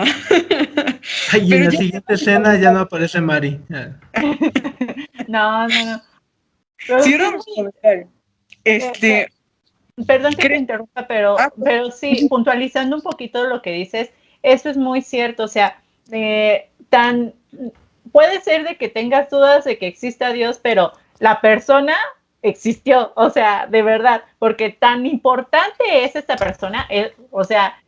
Ay, en Pero la ya siguiente escena ya no aparece Mari. No. Pero sí, sí, era un comentario. perdón que te Cre- interrumpa, ah, pero sí, puntualizando un poquito lo que dices, eso es muy cierto. O sea, puede ser de que tengas dudas de que exista Dios, pero la persona existió, o sea, de verdad, porque tan importante es esta persona, o sea,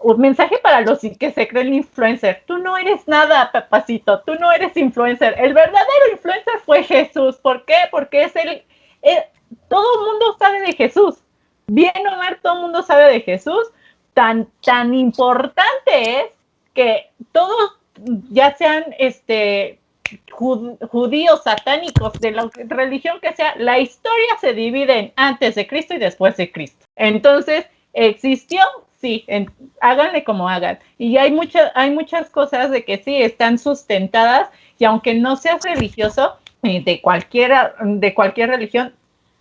un mensaje para los que se creen influencer. Tú no eres nada, papacito, tú no eres influencer. El verdadero influencer fue Jesús. ¿Por qué? Porque es todo el mundo sabe de Jesús. Bien o mal, todo el mundo sabe de Jesús. Tan importante es que todos, ya sean judíos, satánicos, de la religión que sea, la historia se divide en antes de Cristo y después de Cristo. Entonces, ¿existió? Sí, háganle como hagan. Y hay muchas cosas de que sí están sustentadas, y aunque no seas religioso, de cualquier religión,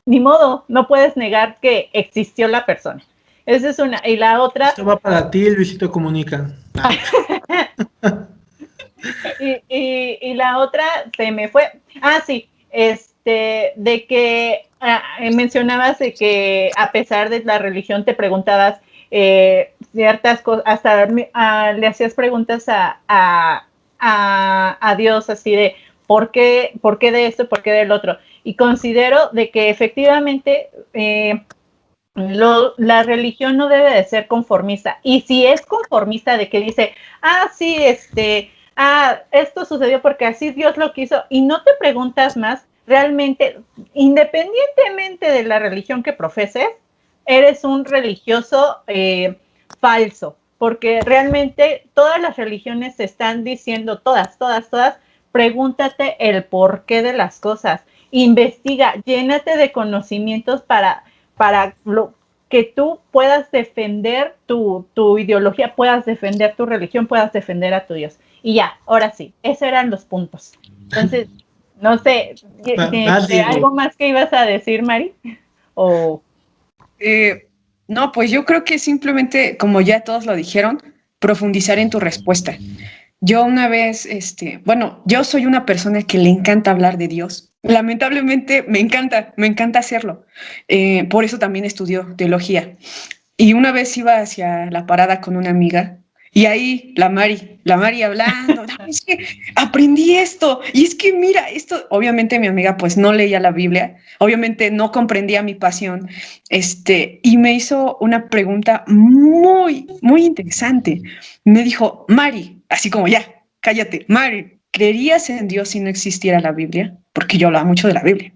ni modo, no puedes negar que existió la persona. Esa es una. Y la otra. Esto va para ti, Luisito Comunica. Y la otra se me fue. Ah, sí, de que mencionabas de que a pesar de la religión te preguntabas ciertas cosas, hasta le hacías preguntas a Dios así de ¿por qué de esto, por qué del otro? Y considero de que efectivamente la religión no debe de ser conformista. Y si es conformista de que dice, sí, esto sucedió porque así Dios lo quiso, y no te preguntas más, realmente, independientemente de la religión que profeses, eres un religioso falso, porque realmente todas las religiones te están diciendo, todas, pregúntate el porqué de las cosas, investiga, llénate de conocimientos para que tú puedas defender tu ideología, puedas defender tu religión, puedas defender a tu Dios. Y ya, ahora sí, esos eran los puntos. Entonces, no sé, ¿algo más que ibas a decir, Mari? ¿O? No, pues yo creo que simplemente, como ya todos lo dijeron, profundizar en tu respuesta. Yo una vez, yo soy una persona que le encanta hablar de Dios. Lamentablemente me encanta hacerlo. Por eso también estudio teología. Y una vez iba hacia la parada con una amiga y ahí la Mari hablando, es que aprendí esto y es que mira, esto, obviamente mi amiga pues no leía la Biblia, obviamente no comprendía mi pasión, y me hizo una pregunta muy, muy interesante. Me dijo, Mari, así como ya, cállate, Mari, ¿creerías en Dios si no existiera la Biblia? Porque yo hablaba mucho de la Biblia.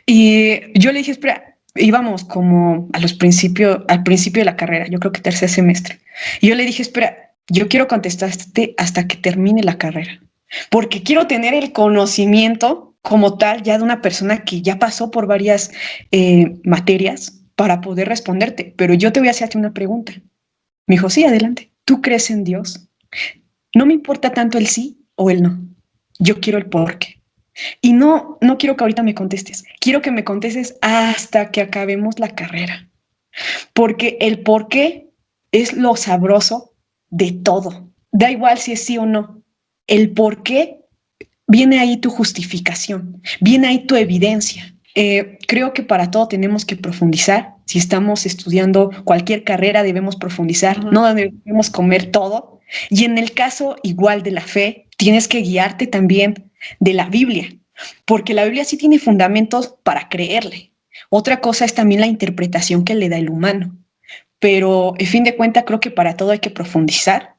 Y yo le dije, espera, íbamos como al principio de la carrera, yo creo que tercer semestre. Y yo le dije, espera, yo quiero contestarte hasta que termine la carrera, porque quiero tener el conocimiento como tal ya de una persona que ya pasó por varias materias para poder responderte. Pero yo te voy a hacerte una pregunta. Me dijo, sí, adelante. ¿Tú crees en Dios? No me importa tanto el sí o el no. Yo quiero el por qué. Y no quiero que ahorita me contestes. Quiero que me contestes hasta que acabemos la carrera. Porque el por qué es lo sabroso de todo. Da igual si es sí o no. El por qué viene ahí tu justificación, viene ahí tu evidencia. Creo que para todo tenemos que profundizar. Si estamos estudiando cualquier carrera, debemos profundizar, no debemos comer todo. Y en el caso igual de la fe, tienes que guiarte también de la Biblia, porque la Biblia sí tiene fundamentos para creerle. Otra cosa es también la interpretación que le da el humano. Pero, en fin de cuentas, creo que para todo hay que profundizar.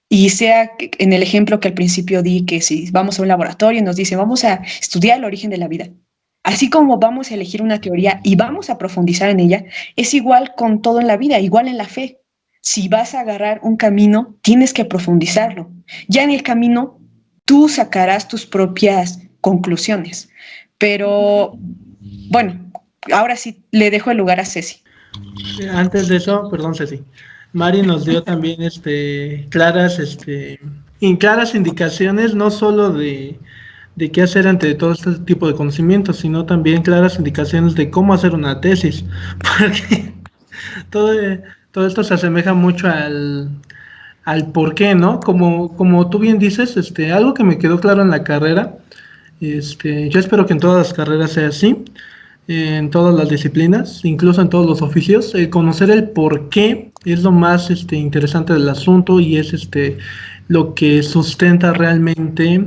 Y sea en el ejemplo que al principio di, que si vamos a un laboratorio y nos dicen, vamos a estudiar el origen de la vida, así como vamos a elegir una teoría y vamos a profundizar en ella, es igual con todo en la vida, igual en la fe. Si vas a agarrar un camino, tienes que profundizarlo. Ya en el camino, tú sacarás tus propias conclusiones. Pero, bueno, ahora sí le dejo el lugar a Ceci. Antes de eso, perdón, Ceci. Mari nos dio también claras, claras indicaciones, no solo de qué hacer ante todo este tipo de conocimientos, sino también claras indicaciones de cómo hacer una tesis. Porque todo, todo esto se asemeja mucho al por qué, ¿no? Como tú bien dices, algo que me quedó claro en la carrera, yo espero que en todas las carreras sea así, en todas las disciplinas, incluso en todos los oficios, conocer el por qué es lo más interesante del asunto y es lo que sustenta realmente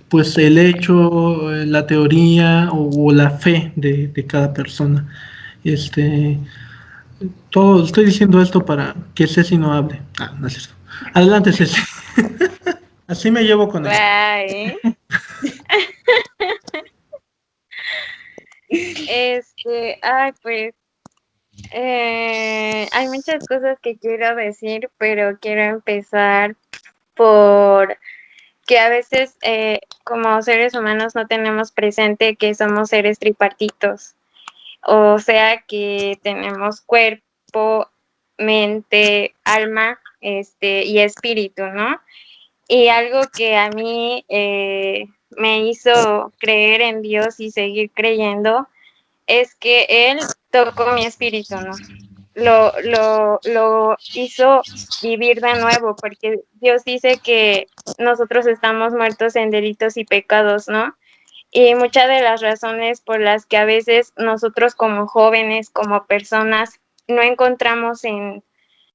pues el hecho, la teoría o la fe de cada persona. Este, estoy diciendo esto para que Ceci no hable. No es cierto. Adelante, Ceci. Así me llevo con él. Bye. Pues hay muchas cosas que quiero decir, pero quiero empezar por que a veces como seres humanos no tenemos presente que somos seres tripartitos, o sea que tenemos cuerpo, mente, alma, y espíritu, ¿no? Y algo que a mí me hizo creer en Dios y seguir creyendo es que Él tocó mi espíritu, ¿no? Lo hizo vivir de nuevo, porque Dios dice que nosotros estamos muertos en delitos y pecados, ¿no? Y muchas de las razones por las que a veces nosotros como jóvenes, como personas, no encontramos en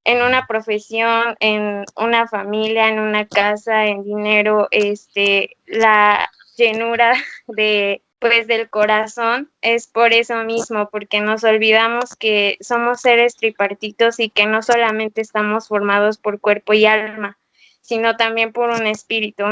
una profesión, en una familia, en una casa, en dinero, la llenura de pues del corazón, es por eso mismo, porque nos olvidamos que somos seres tripartitos y que no solamente estamos formados por cuerpo y alma, sino también por un espíritu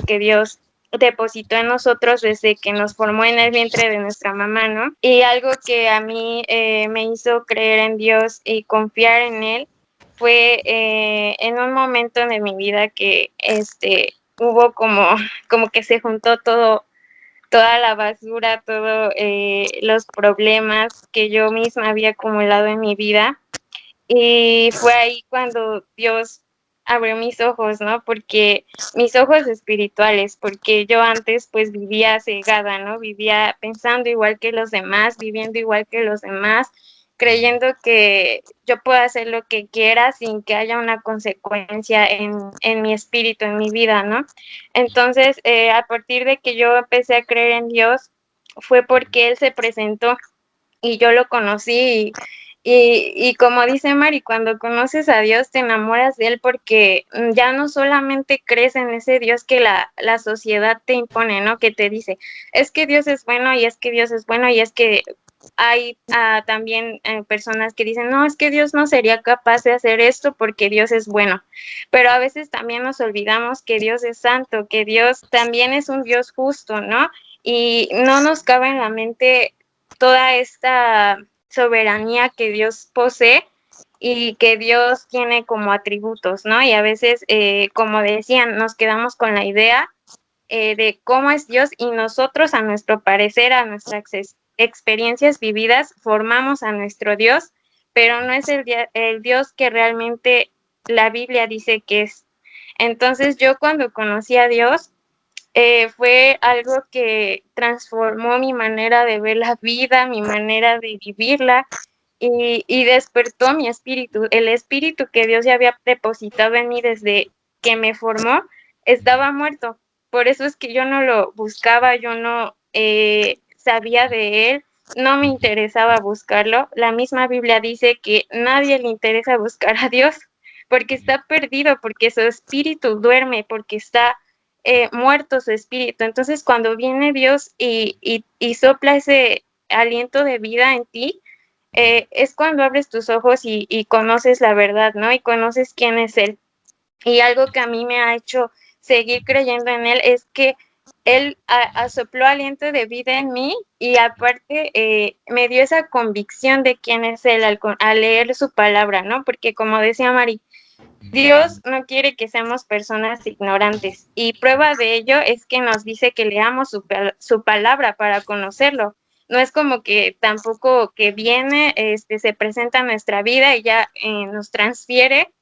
que Dios depositó en nosotros desde que nos formó en el vientre de nuestra mamá, ¿no? Y algo que a mí me hizo creer en Dios y confiar en Él fue en un momento de mi vida que hubo como que se juntó toda la basura, todos los problemas que yo misma había acumulado en mi vida. Y fue ahí cuando Dios abrió mis ojos, ¿no? Porque mis ojos espirituales, porque yo antes pues vivía cegada, ¿no? Vivía pensando igual que los demás, viviendo igual que los demás, creyendo que yo puedo hacer lo que quiera sin que haya una consecuencia en mi espíritu, en mi vida, ¿no? Entonces, a partir de que yo empecé a creer en Dios, fue porque Él se presentó y yo lo conocí y como dice Mari, cuando conoces a Dios te enamoras de Él porque ya no solamente crees en ese Dios que la sociedad te impone, ¿no? Que te dice, es que Dios es bueno y es que Dios es bueno y es que hay también personas que dicen, no, es que Dios no sería capaz de hacer esto porque Dios es bueno. Pero a veces también nos olvidamos que Dios es santo, que Dios también es un Dios justo, ¿no? Y no nos cabe en la mente toda esta soberanía que Dios posee y que Dios tiene como atributos, ¿no? Y a veces, como decían, nos quedamos con la idea de cómo es Dios y nosotros, a nuestro parecer, a nuestras experiencias vividas, formamos a nuestro Dios, pero no es el Dios que realmente la Biblia dice que es. Entonces yo cuando conocí a Dios, fue algo que transformó mi manera de ver la vida, mi manera de vivirla y despertó mi espíritu. El espíritu que Dios ya había depositado en mí desde que me formó estaba muerto. Por eso es que yo no lo buscaba, yo no sabía de él, no me interesaba buscarlo. La misma Biblia dice que nadie le interesa buscar a Dios porque está perdido, porque su espíritu duerme, porque está muerto su espíritu. Entonces, cuando viene Dios y sopla ese aliento de vida en ti, es cuando abres tus ojos y conoces la verdad, ¿no? Y conoces quién es Él. Y algo que a mí me ha hecho seguir creyendo en Él es que Él sopló aliento de vida en mí y aparte me dio esa convicción de quién es Él al leer su palabra, ¿no? Porque como decía Mari, Dios no quiere que seamos personas ignorantes y prueba de ello es que nos dice que leamos su palabra para conocerlo. No es como que tampoco que viene, se presenta en nuestra vida y ya nos transfiere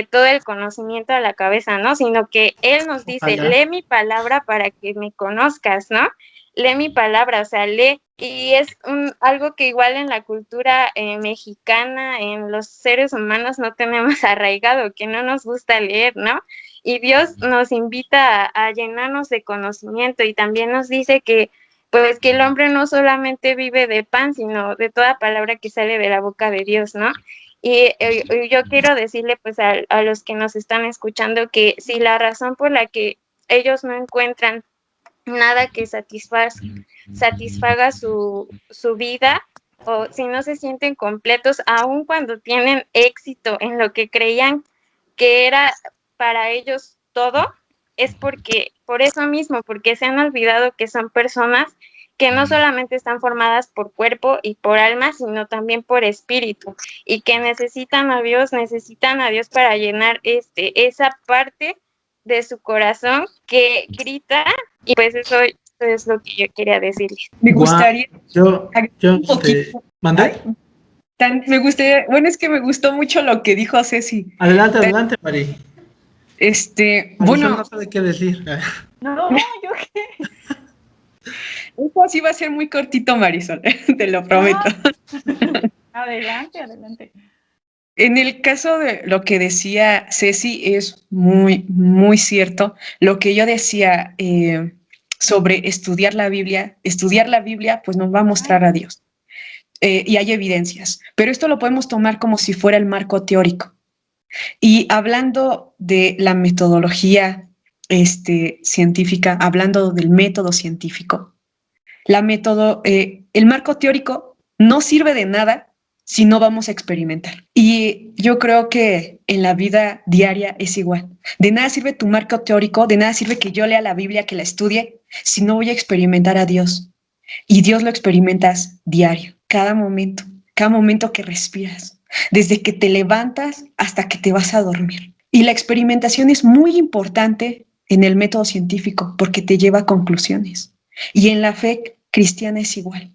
todo el conocimiento a la cabeza, ¿no? Sino que Él nos dice, Ojalá. lee mi palabra para que me conozcas, ¿no? Lee mi palabra, o sea, lee. Y es algo que igual en la cultura mexicana, en los seres humanos no tenemos arraigado, que no nos gusta leer, ¿no? Y Dios nos invita a llenarnos de conocimiento y también nos dice que pues que el hombre no solamente vive de pan, sino de toda palabra que sale de la boca de Dios, ¿no? Y yo quiero decirle pues a los que nos están escuchando que si la razón por la que ellos no encuentran nada que satisfaga su vida o si no se sienten completos, aun cuando tienen éxito en lo que creían que era para ellos todo, es porque, por eso mismo, porque se han olvidado que son personas que no solamente están formadas por cuerpo y por alma, sino también por espíritu, y que necesitan a Dios para llenar esa parte de su corazón que grita, y pues eso es lo que yo quería decirles. Me gustaría Yo, un poquito. ¿mandé? Me gustaría, bueno, es que me gustó mucho lo que dijo Ceci. Adelante, Mari. Marisol Bueno, no sabe qué decir. No, yo qué. eso sí va a ser muy cortito, Marisol, te lo prometo. Adelante, adelante. En el caso de lo que decía Ceci es muy, muy cierto. Lo que yo decía sobre estudiar la Biblia pues nos va a mostrar a Dios. Y hay evidencias, pero esto lo podemos tomar como si fuera el marco teórico. Y hablando de la metodología científica, hablando del método científico, el marco teórico no sirve de nada si no vamos a experimentar. Y yo creo que en la vida diaria es igual. De nada sirve tu marco teórico, de nada sirve que yo lea la Biblia, que la estudie, si no voy a experimentar a Dios. Y Dios lo experimentas diario, cada momento que respiras, desde que te levantas hasta que te vas a dormir. Y la experimentación es muy importante en el método científico porque te lleva a conclusiones. Y en la fe cristiana es igual.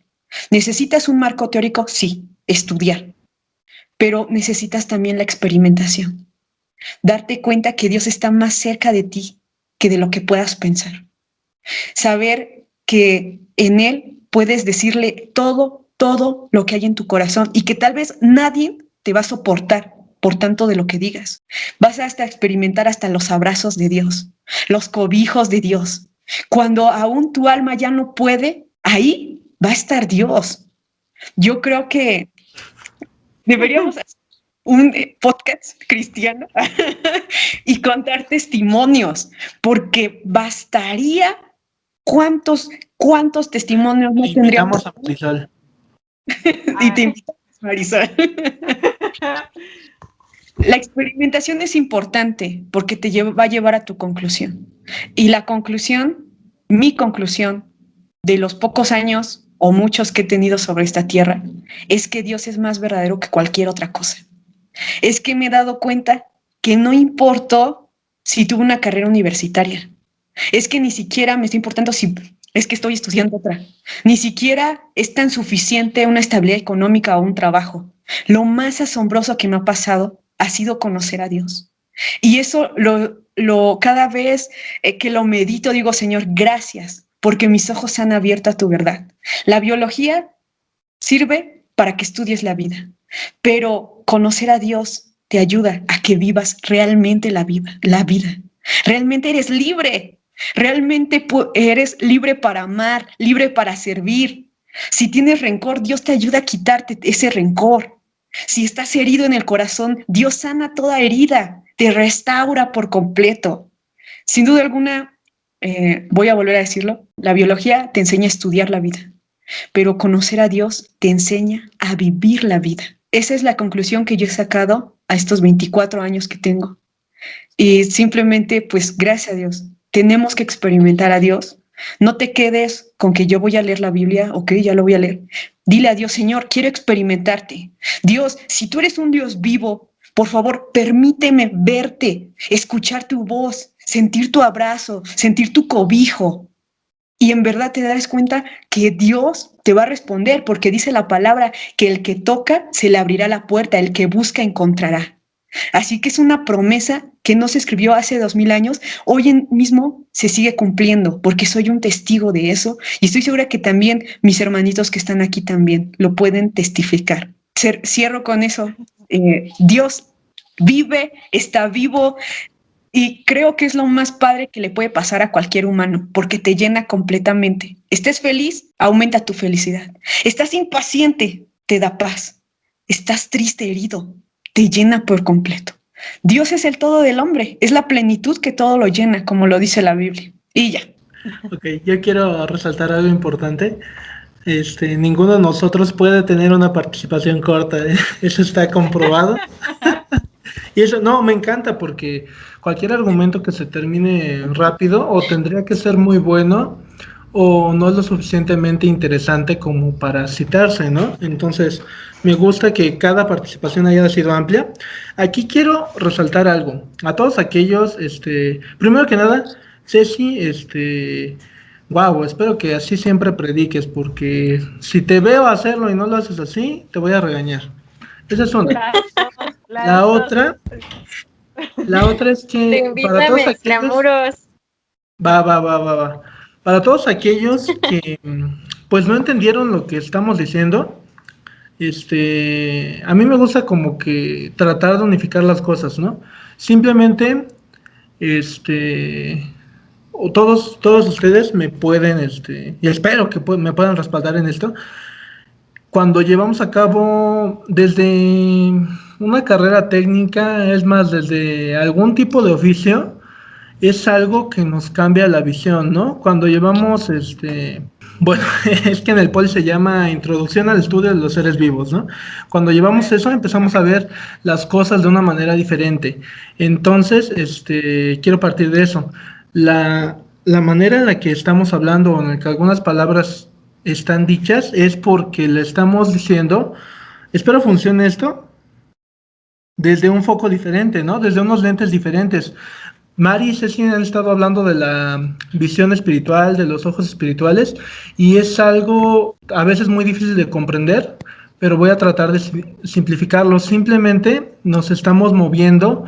¿Necesitas un marco teórico? Sí, estudiar. Pero necesitas también la experimentación. Darte cuenta que Dios está más cerca de ti que de lo que puedas pensar. Saber que en Él puedes decirle todo lo que hay en tu corazón y que tal vez nadie te va a soportar por tanto de lo que digas. Vas hasta experimentar hasta los abrazos de Dios, los cobijos de Dios. Cuando aún tu alma ya no puede, ahí va a estar Dios. Yo creo que deberíamos hacer un podcast cristiano y contar testimonios, porque bastaría cuántos testimonios no tendríamos. Invitamos a Marisol. Y te invitamos, Marisol. La experimentación es importante porque va a llevar a tu conclusión. Y mi conclusión de los pocos años o muchos que he tenido sobre esta tierra, es que Dios es más verdadero que cualquier otra cosa. Es que me he dado cuenta que no importó si tuve una carrera universitaria. Es que ni siquiera me está importando si es que estoy estudiando otra. Ni siquiera es tan suficiente una estabilidad económica o un trabajo. Lo más asombroso que me ha pasado ha sido conocer a Dios. Y eso cada vez que lo medito digo, Señor, gracias, porque mis ojos se han abierto a tu verdad. La biología sirve para que estudies la vida, pero conocer a Dios te ayuda a que vivas realmente la vida. Realmente eres libre. Realmente eres libre para amar, libre para servir. Si tienes rencor, Dios te ayuda a quitarte ese rencor. Si estás herido en el corazón, Dios sana toda herida, te restaura por completo. Sin duda alguna, voy a volver a decirlo, la biología te enseña a estudiar la vida, pero conocer a Dios te enseña a vivir la vida. Esa es la conclusión que yo he sacado a estos 24 años que tengo. Y simplemente, pues, gracias a Dios, tenemos que experimentar a Dios. No te quedes con que yo voy a leer la Biblia, ok, ya lo voy a leer. Dile a Dios, Señor, quiero experimentarte. Dios, si tú eres un Dios vivo, por favor, permíteme verte, escuchar tu voz, sentir tu abrazo, sentir tu cobijo. Y en verdad te darás cuenta que Dios te va a responder, porque dice la palabra que el que toca se le abrirá la puerta, el que busca encontrará. Así que es una promesa que no se escribió hace 2000 años, hoy mismo se sigue cumpliendo, porque soy un testigo de eso y estoy segura que también mis hermanitos que están aquí también lo pueden testificar. Cierro con eso. Dios vive, está vivo y creo que es lo más padre que le puede pasar a cualquier humano, porque te llena completamente. Estés feliz, aumenta tu felicidad. Estás impaciente, te da paz. Estás triste, herido, te llena por completo. Dios es el todo del hombre, es la plenitud que todo lo llena, como lo dice la Biblia. Y ya. Ok, yo quiero resaltar algo importante. Ninguno de nosotros puede tener una participación corta, ¿eh? Eso está comprobado. Y eso, no, me encanta porque cualquier argumento que se termine rápido o tendría que ser muy bueno o no es lo suficientemente interesante como para citarse, ¿no? Entonces, me gusta que cada participación haya sido amplia. Aquí quiero resaltar algo. A todos aquellos, primero que nada, Ceci, wow, espero que así siempre prediques, porque si te veo hacerlo y no lo haces así, te voy a regañar. Esa es una. La otra es Te que invito para a todos mis aquellos, extramuros. va. Para todos aquellos que pues no entendieron lo que estamos diciendo, a mí me gusta como que tratar de unificar las cosas, ¿no? Simplemente, o todos ustedes me pueden, y espero que me puedan respaldar en esto. Cuando llevamos a cabo desde una carrera técnica, es más, desde algún tipo de oficio, es algo que nos cambia la visión, ¿no? Cuando llevamos, bueno, es que en el POL se llama Introducción al Estudio de los Seres Vivos, ¿no? Cuando llevamos eso empezamos a ver las cosas de una manera diferente. Entonces, quiero partir de eso. La manera en la que estamos hablando, en la que algunas palabras están dichas, es porque le estamos diciendo, espero funcione esto, desde un foco diferente, ¿no? Desde unos lentes diferentes. Mari y Ceci han estado hablando de la visión espiritual, de los ojos espirituales, y es algo a veces muy difícil de comprender, pero voy a tratar de simplificarlo. Simplemente nos estamos moviendo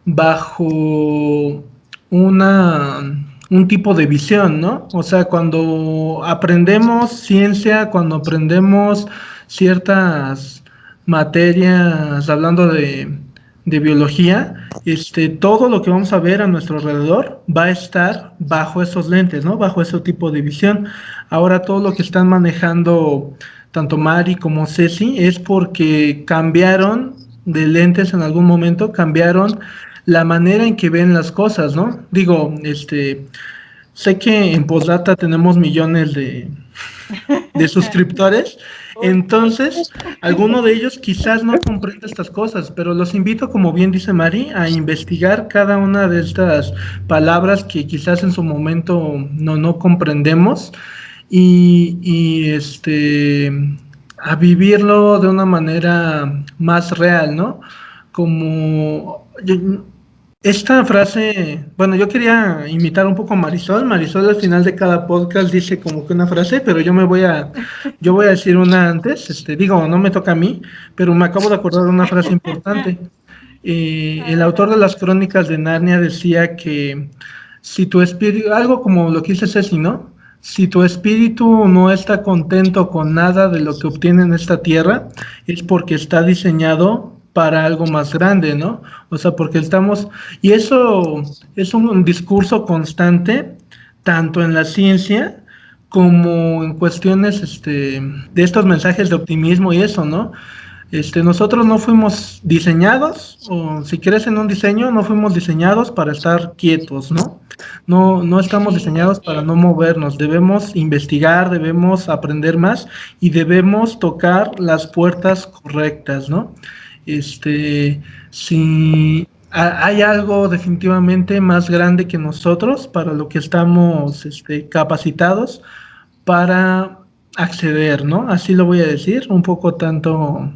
bajo un tipo de visión, ¿no? O sea, cuando aprendemos ciencia, cuando aprendemos ciertas materias, hablando de biología, todo lo que vamos a ver a nuestro alrededor va a estar bajo esos lentes, ¿no? Bajo ese tipo de visión. Ahora todo lo que están manejando tanto Mari como Ceci es porque cambiaron de lentes en algún momento, cambiaron la manera en que ven las cosas, ¿no? Digo, sé que en Postdata tenemos millones de suscriptores, entonces alguno de ellos quizás no comprenda estas cosas, pero los invito, como bien dice Mari, a investigar cada una de estas palabras que quizás en su momento no comprendemos y a vivirlo de una manera más real, ¿no? Como esta frase, bueno, yo quería imitar un poco a Marisol. Marisol al final de cada podcast dice como que una frase, pero yo voy a decir una antes, digo, no me toca a mí, pero me acabo de acordar de una frase importante. El autor de las Crónicas de Narnia decía que si tu espíritu, algo como lo que dice Ceci, ¿no? Si tu espíritu no está contento con nada de lo que obtiene en esta tierra, es porque está diseñado para algo más grande, ¿no? O sea, porque estamos, y eso es un discurso constante, tanto en la ciencia como en cuestiones de estos mensajes de optimismo y eso, ¿no? Nosotros no fuimos diseñados, o si crees en un diseño, no fuimos diseñados para estar quietos, ¿no? No estamos diseñados para no movernos, debemos investigar, debemos aprender más y debemos tocar las puertas correctas, ¿no? Si hay algo definitivamente más grande que nosotros para lo que estamos capacitados para acceder, ¿no? Así lo voy a decir, un poco tanto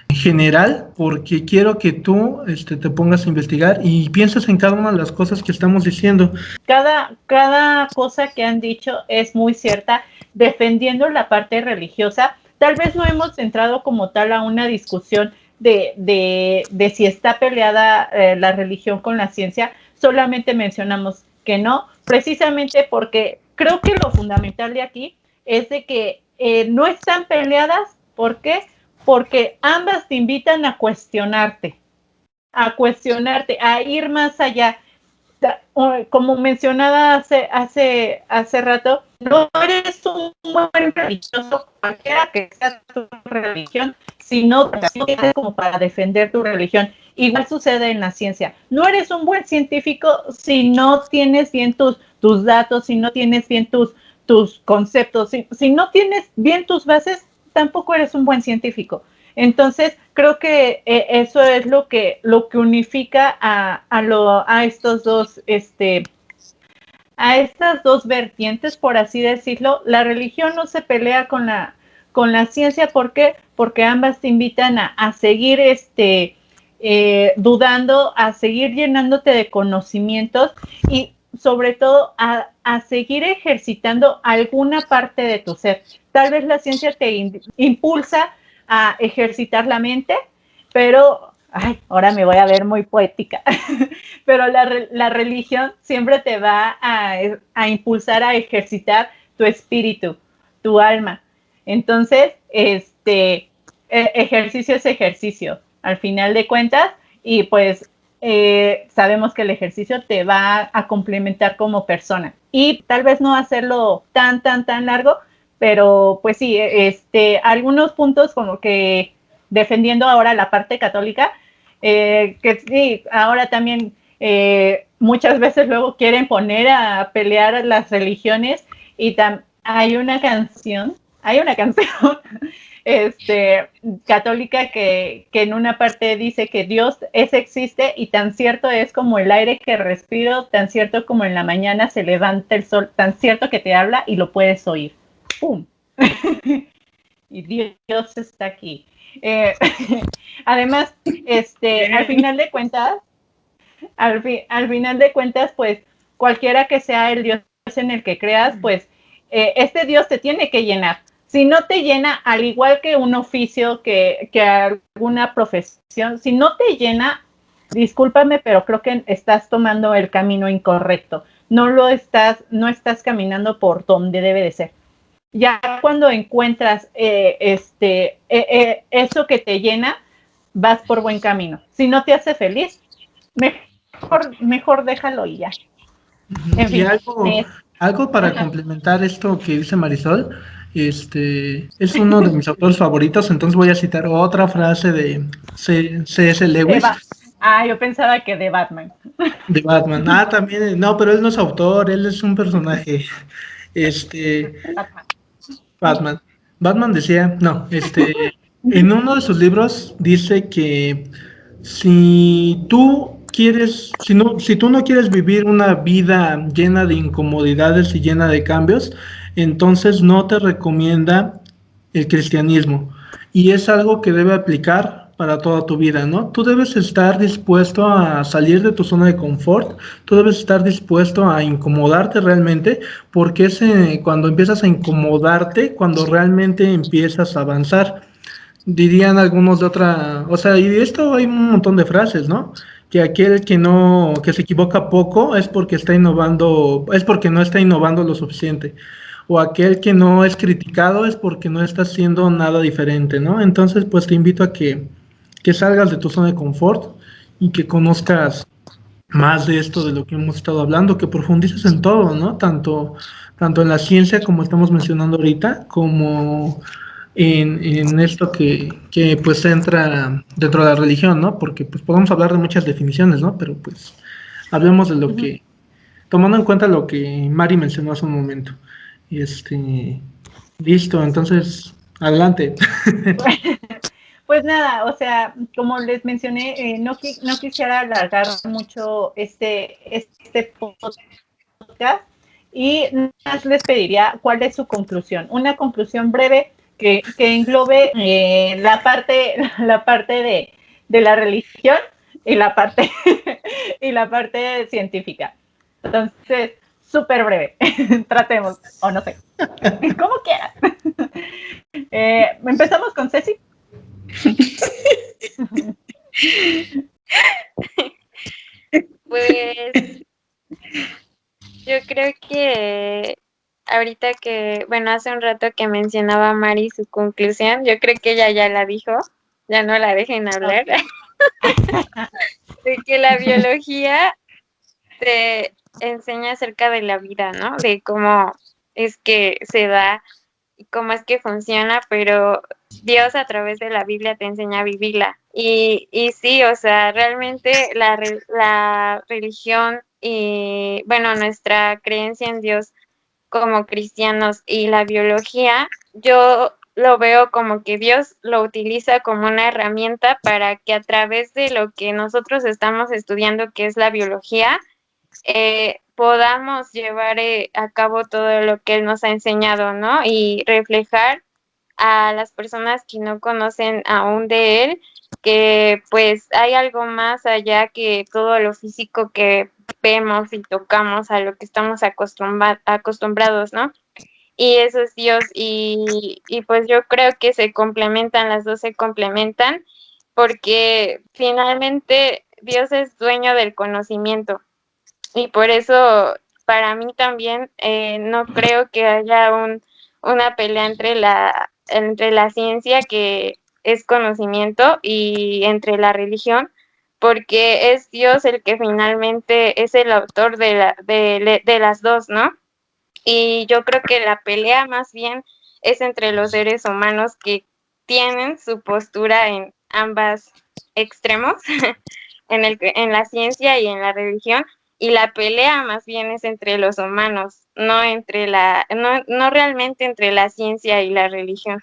en general, porque quiero que tú te pongas a investigar y pienses en cada una de las cosas que estamos diciendo. Cada cosa que han dicho es muy cierta, defendiendo la parte religiosa. Tal vez no hemos entrado como tal a una discusión de si está peleada la religión con la ciencia, solamente mencionamos que no, precisamente porque creo que lo fundamental de aquí es de que no están peleadas. ¿Por qué? Porque ambas te invitan a cuestionarte, a ir más allá. Como mencionaba hace rato, no eres un buen religioso, cualquiera que sea tu religión, sino como para defender tu religión. Igual sucede en la ciencia. No eres un buen científico si no tienes bien tus datos, si no tienes bien tus conceptos, si no tienes bien tus bases, tampoco eres un buen científico. Entonces, creo que eso es lo que unifica a estas dos vertientes, por así decirlo. La religión no se pelea con la ciencia. ¿Por qué? Porque ambas te invitan a seguir dudando, a seguir llenándote de conocimientos y sobre todo a seguir ejercitando alguna parte de tu ser. Tal vez la ciencia te impulsa a ejercitar la mente, pero, ahora me voy a ver muy poética, pero la religión siempre te va a impulsar a ejercitar tu espíritu, tu alma. Entonces, ejercicio es ejercicio, al final de cuentas, y pues sabemos que el ejercicio te va a complementar como persona. Y tal vez no hacerlo tan largo, pero pues sí, algunos puntos como que defendiendo ahora la parte católica, que sí, ahora también muchas veces luego quieren poner a pelear las religiones y hay una canción católica que en una parte dice que Dios existe y tan cierto es como el aire que respiro, tan cierto como en la mañana se levanta el sol, tan cierto que te habla y lo puedes oír. ¡Pum! Y Dios está aquí. Además, al final de cuentas, pues cualquiera que sea el Dios en el que creas, pues este Dios te tiene que llenar. Si no te llena, al igual que un oficio, que alguna profesión, si no te llena, discúlpame, pero creo que estás tomando el camino incorrecto. No estás caminando por donde debe de ser. Ya cuando encuentras eso que te llena, vas por buen camino. Si no te hace feliz, mejor déjalo y ya. En fin, algo para complementar esto que dice Marisol, es uno de mis autores favoritos, entonces voy a citar otra frase de C.S. Lewis. Yo pensaba que de Batman. De Batman. También, no, pero él no es autor, él es un personaje. Batman decía, en uno de sus libros dice que si tú no quieres vivir una vida llena de incomodidades y llena de cambios, entonces no te recomienda el cristianismo. Y es algo que debe aplicar para toda tu vida, ¿no? Tú debes estar dispuesto a salir de tu zona de confort, tú debes estar dispuesto a incomodarte realmente, porque es cuando empiezas a incomodarte, cuando realmente empiezas a avanzar. Dirían algunos de otra, o sea, y de esto hay un montón de frases, ¿no? Que aquel que no, que se equivoca poco es porque está innovando, es porque no está innovando lo suficiente. O aquel que no es criticado es porque no está haciendo nada diferente, ¿no? Entonces, pues te invito a que salgas de tu zona de confort y que conozcas más de esto de lo que hemos estado hablando, que profundices en todo, ¿no? Tanto en la ciencia, como estamos mencionando ahorita, como en esto que pues entra dentro de la religión, ¿no? Porque pues podemos hablar de muchas definiciones, ¿no? Pero pues hablemos de lo que, tomando en cuenta lo que Mari mencionó hace un momento. Y listo, entonces, adelante. Pues nada, o sea, como les mencioné, no quisiera alargar mucho este podcast y más les pediría cuál es su conclusión. Una conclusión breve que englobe la parte de la religión y la parte, y la parte científica. Entonces, súper breve. Tratemos, o no sé, como quieras. Empezamos con Ceci. Pues yo creo que ahorita que, bueno, hace un rato que mencionaba Mari su conclusión, yo creo que ella ya la dijo, ya no la dejen hablar, de que la biología te enseña acerca de la vida, ¿no? De cómo es que se da y cómo es que funciona, pero Dios a través de la Biblia te enseña a vivirla. Y sí, o sea, realmente la religión y, bueno, nuestra creencia en Dios como cristianos y la biología, yo lo veo como que Dios lo utiliza como una herramienta para que a través de lo que nosotros estamos estudiando, que es la biología, podamos llevar a cabo todo lo que Él nos ha enseñado, ¿no? Y reflejar a las personas que no conocen aún de Él, que pues hay algo más allá que todo lo físico que vemos y tocamos, a lo que estamos acostumbrados, ¿no? Y eso es Dios, y pues yo creo que se complementan, las dos se complementan, porque finalmente Dios es dueño del conocimiento. Y por eso, para mí también, no creo que haya una pelea entre la ciencia, que es conocimiento, y entre la religión, porque es Dios el que finalmente es el autor de las dos, ¿no? Y yo creo que la pelea más bien es entre los seres humanos, que tienen su postura en ambas extremos, en la ciencia y en la religión, y la pelea más bien es entre los humanos, no realmente entre la ciencia y la religión.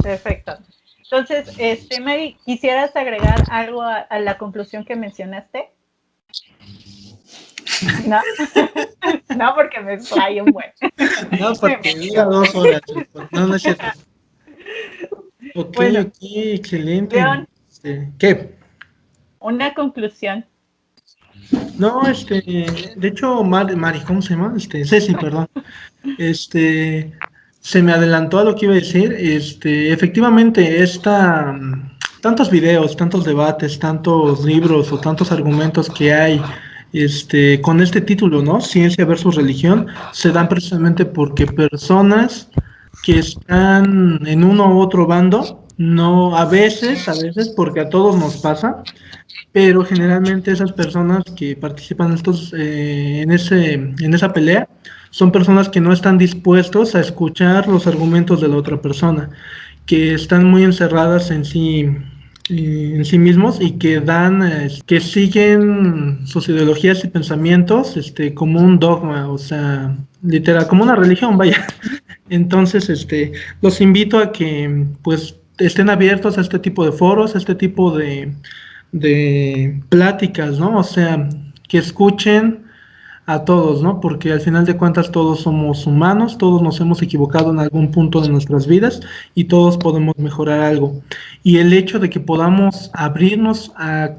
Perfecto. Entonces, Mary, ¿quisieras agregar algo a la conclusión que mencionaste? ¿No? No, porque me explayo un buen. No, porque dura 2 horas. No, no es cierto. Ok, Bueno, ok, excelente. León, ¿Qué? una conclusión. No, de hecho, Mari, ¿cómo se llama? Ceci, perdón. Se me adelantó a lo que iba a decir. Efectivamente, tantos videos, tantos debates, tantos libros o tantos argumentos que hay, con este título, ¿no? Ciencia versus religión, se dan precisamente porque personas que están en uno u otro bando, no, a veces, porque a todos nos pasa, pero generalmente esas personas que participan en esa pelea son personas que no están dispuestos a escuchar los argumentos de la otra persona, que están muy encerradas en sí mismos y que siguen sus ideologías y pensamientos, como un dogma, o sea, literal, como una religión, vaya. Entonces, los invito a que, pues, estén abiertos a este tipo de foros, a este tipo de pláticas, ¿no? O sea, que escuchen a todos, ¿no? Porque al final de cuentas todos somos humanos, todos nos hemos equivocado en algún punto de nuestras vidas y todos podemos mejorar algo. Y el hecho de que podamos abrirnos a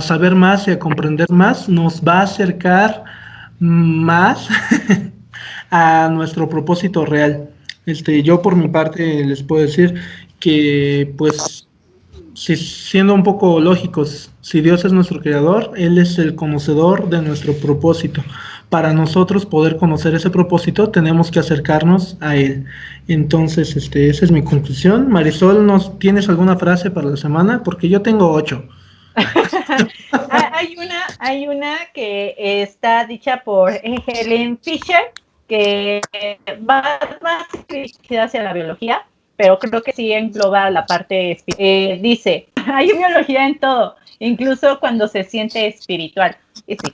saber más y a comprender más nos va a acercar más a nuestro propósito real. Yo por mi parte les puedo decir que pues siendo un poco lógicos, si Dios es nuestro creador, Él es el conocedor de nuestro propósito. Para nosotros poder conocer ese propósito, tenemos que acercarnos a Él. Entonces, esa es mi conclusión. Marisol, ¿tienes alguna frase para la semana? Porque yo tengo 8. Hay una que está dicha por Helen Fisher, que va más dirigida hacia la biología, pero creo que sí engloba la parte espiritual. Dice, hay biología en todo, incluso cuando se siente espiritual. Y sí,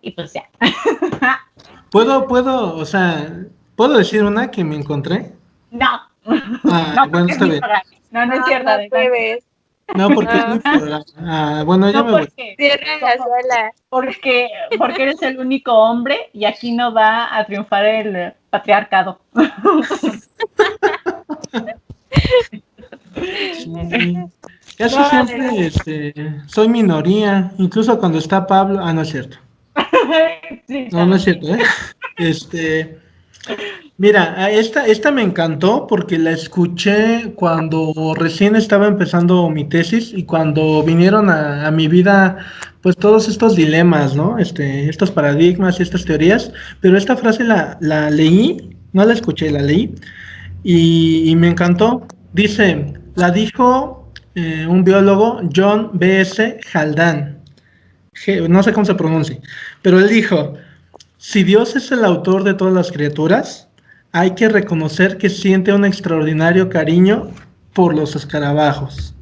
y pues ya. ¿Puedo decir una que me encontré? No. No, bueno, está bien. No es cierto. No puedes. No, porque es mi programa. Bueno, ya me voy. Cierra la sala. Porque eres el único hombre y aquí no va a triunfar el patriarcado. Sí. Casi siempre soy minoría, incluso cuando está Pablo. No es cierto. Sí, no es cierto, ¿eh? Mira, esta me encantó porque la escuché cuando recién estaba empezando mi tesis y cuando vinieron a mi vida, pues todos estos dilemas, ¿no? Estos paradigmas y estas teorías, pero esta frase la leí, no la escuché, la leí y me encantó. Dice, la dijo un biólogo, John B.S. Haldane, no sé cómo se pronuncia, pero él dijo, si Dios es el autor de todas las criaturas, hay que reconocer que siente un extraordinario cariño por los escarabajos.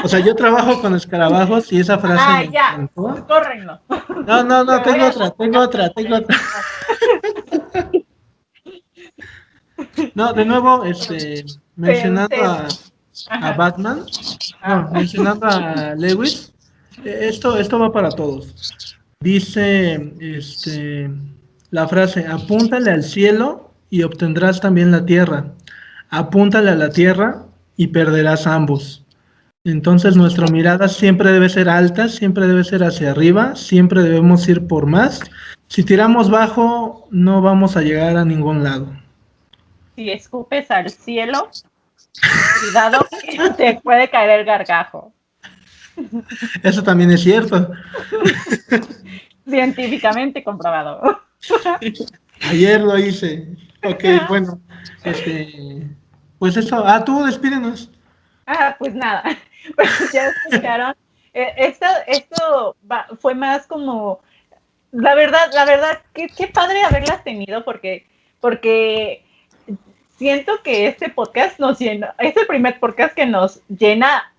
O sea, yo trabajo con escarabajos y esa frase me encantó. Córrenlo. No, tengo otra. No, de nuevo, mencionando a Batman, mencionando a Lewis, esto va para todos. Dice, la frase, apúntale al cielo y obtendrás también la tierra. Apúntale a la tierra y perderás ambos. Entonces nuestra mirada siempre debe ser alta, siempre debe ser hacia arriba, siempre debemos ir por más. Si tiramos bajo, no vamos a llegar a ningún lado. Si escupes al cielo, cuidado que te puede caer el gargajo. Eso también es cierto. Científicamente comprobado. Ayer lo hice. Ok, bueno. Pues eso. Tú despídenos. Pues nada. Pues ya escucharon. Esto fue más como. La verdad, qué padre haberlas tenido porque siento que este podcast nos llena, es el primer podcast que nos llena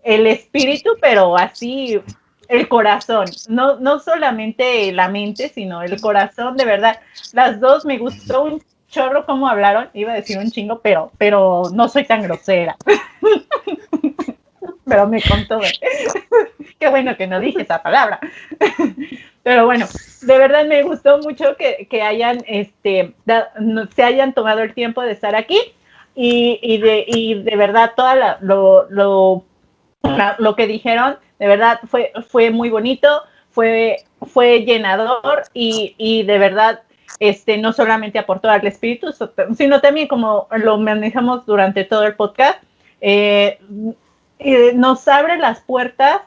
el espíritu, pero así el corazón, no solamente la mente, sino el corazón, de verdad. Las dos me gustó un chorro cómo hablaron, iba a decir un chingo, pero no soy tan grosera. Pero me contó. Qué bueno que no dije esa palabra. Pero bueno, de verdad me gustó mucho que hayan, se hayan tomado el tiempo de estar aquí y de verdad todo lo que dijeron, de verdad fue muy bonito, fue llenador y de verdad, no solamente aportó al espíritu, sino también como lo manejamos durante todo el podcast, nos abre las puertas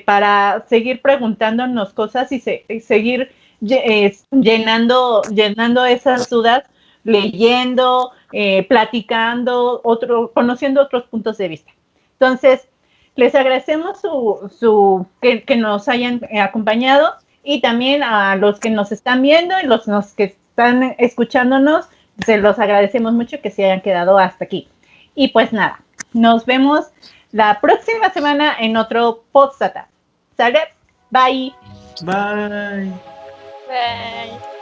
para seguir preguntándonos cosas y seguir llenando esas dudas, leyendo, platicando, conociendo otros puntos de vista. Entonces, les agradecemos que nos hayan acompañado y también a los que nos están viendo y los que están escuchándonos, se los agradecemos mucho que se hayan quedado hasta aquí. Y pues nada, nos vemos la próxima semana en otro podcast. ¿Sale? Bye. Bye. Bye.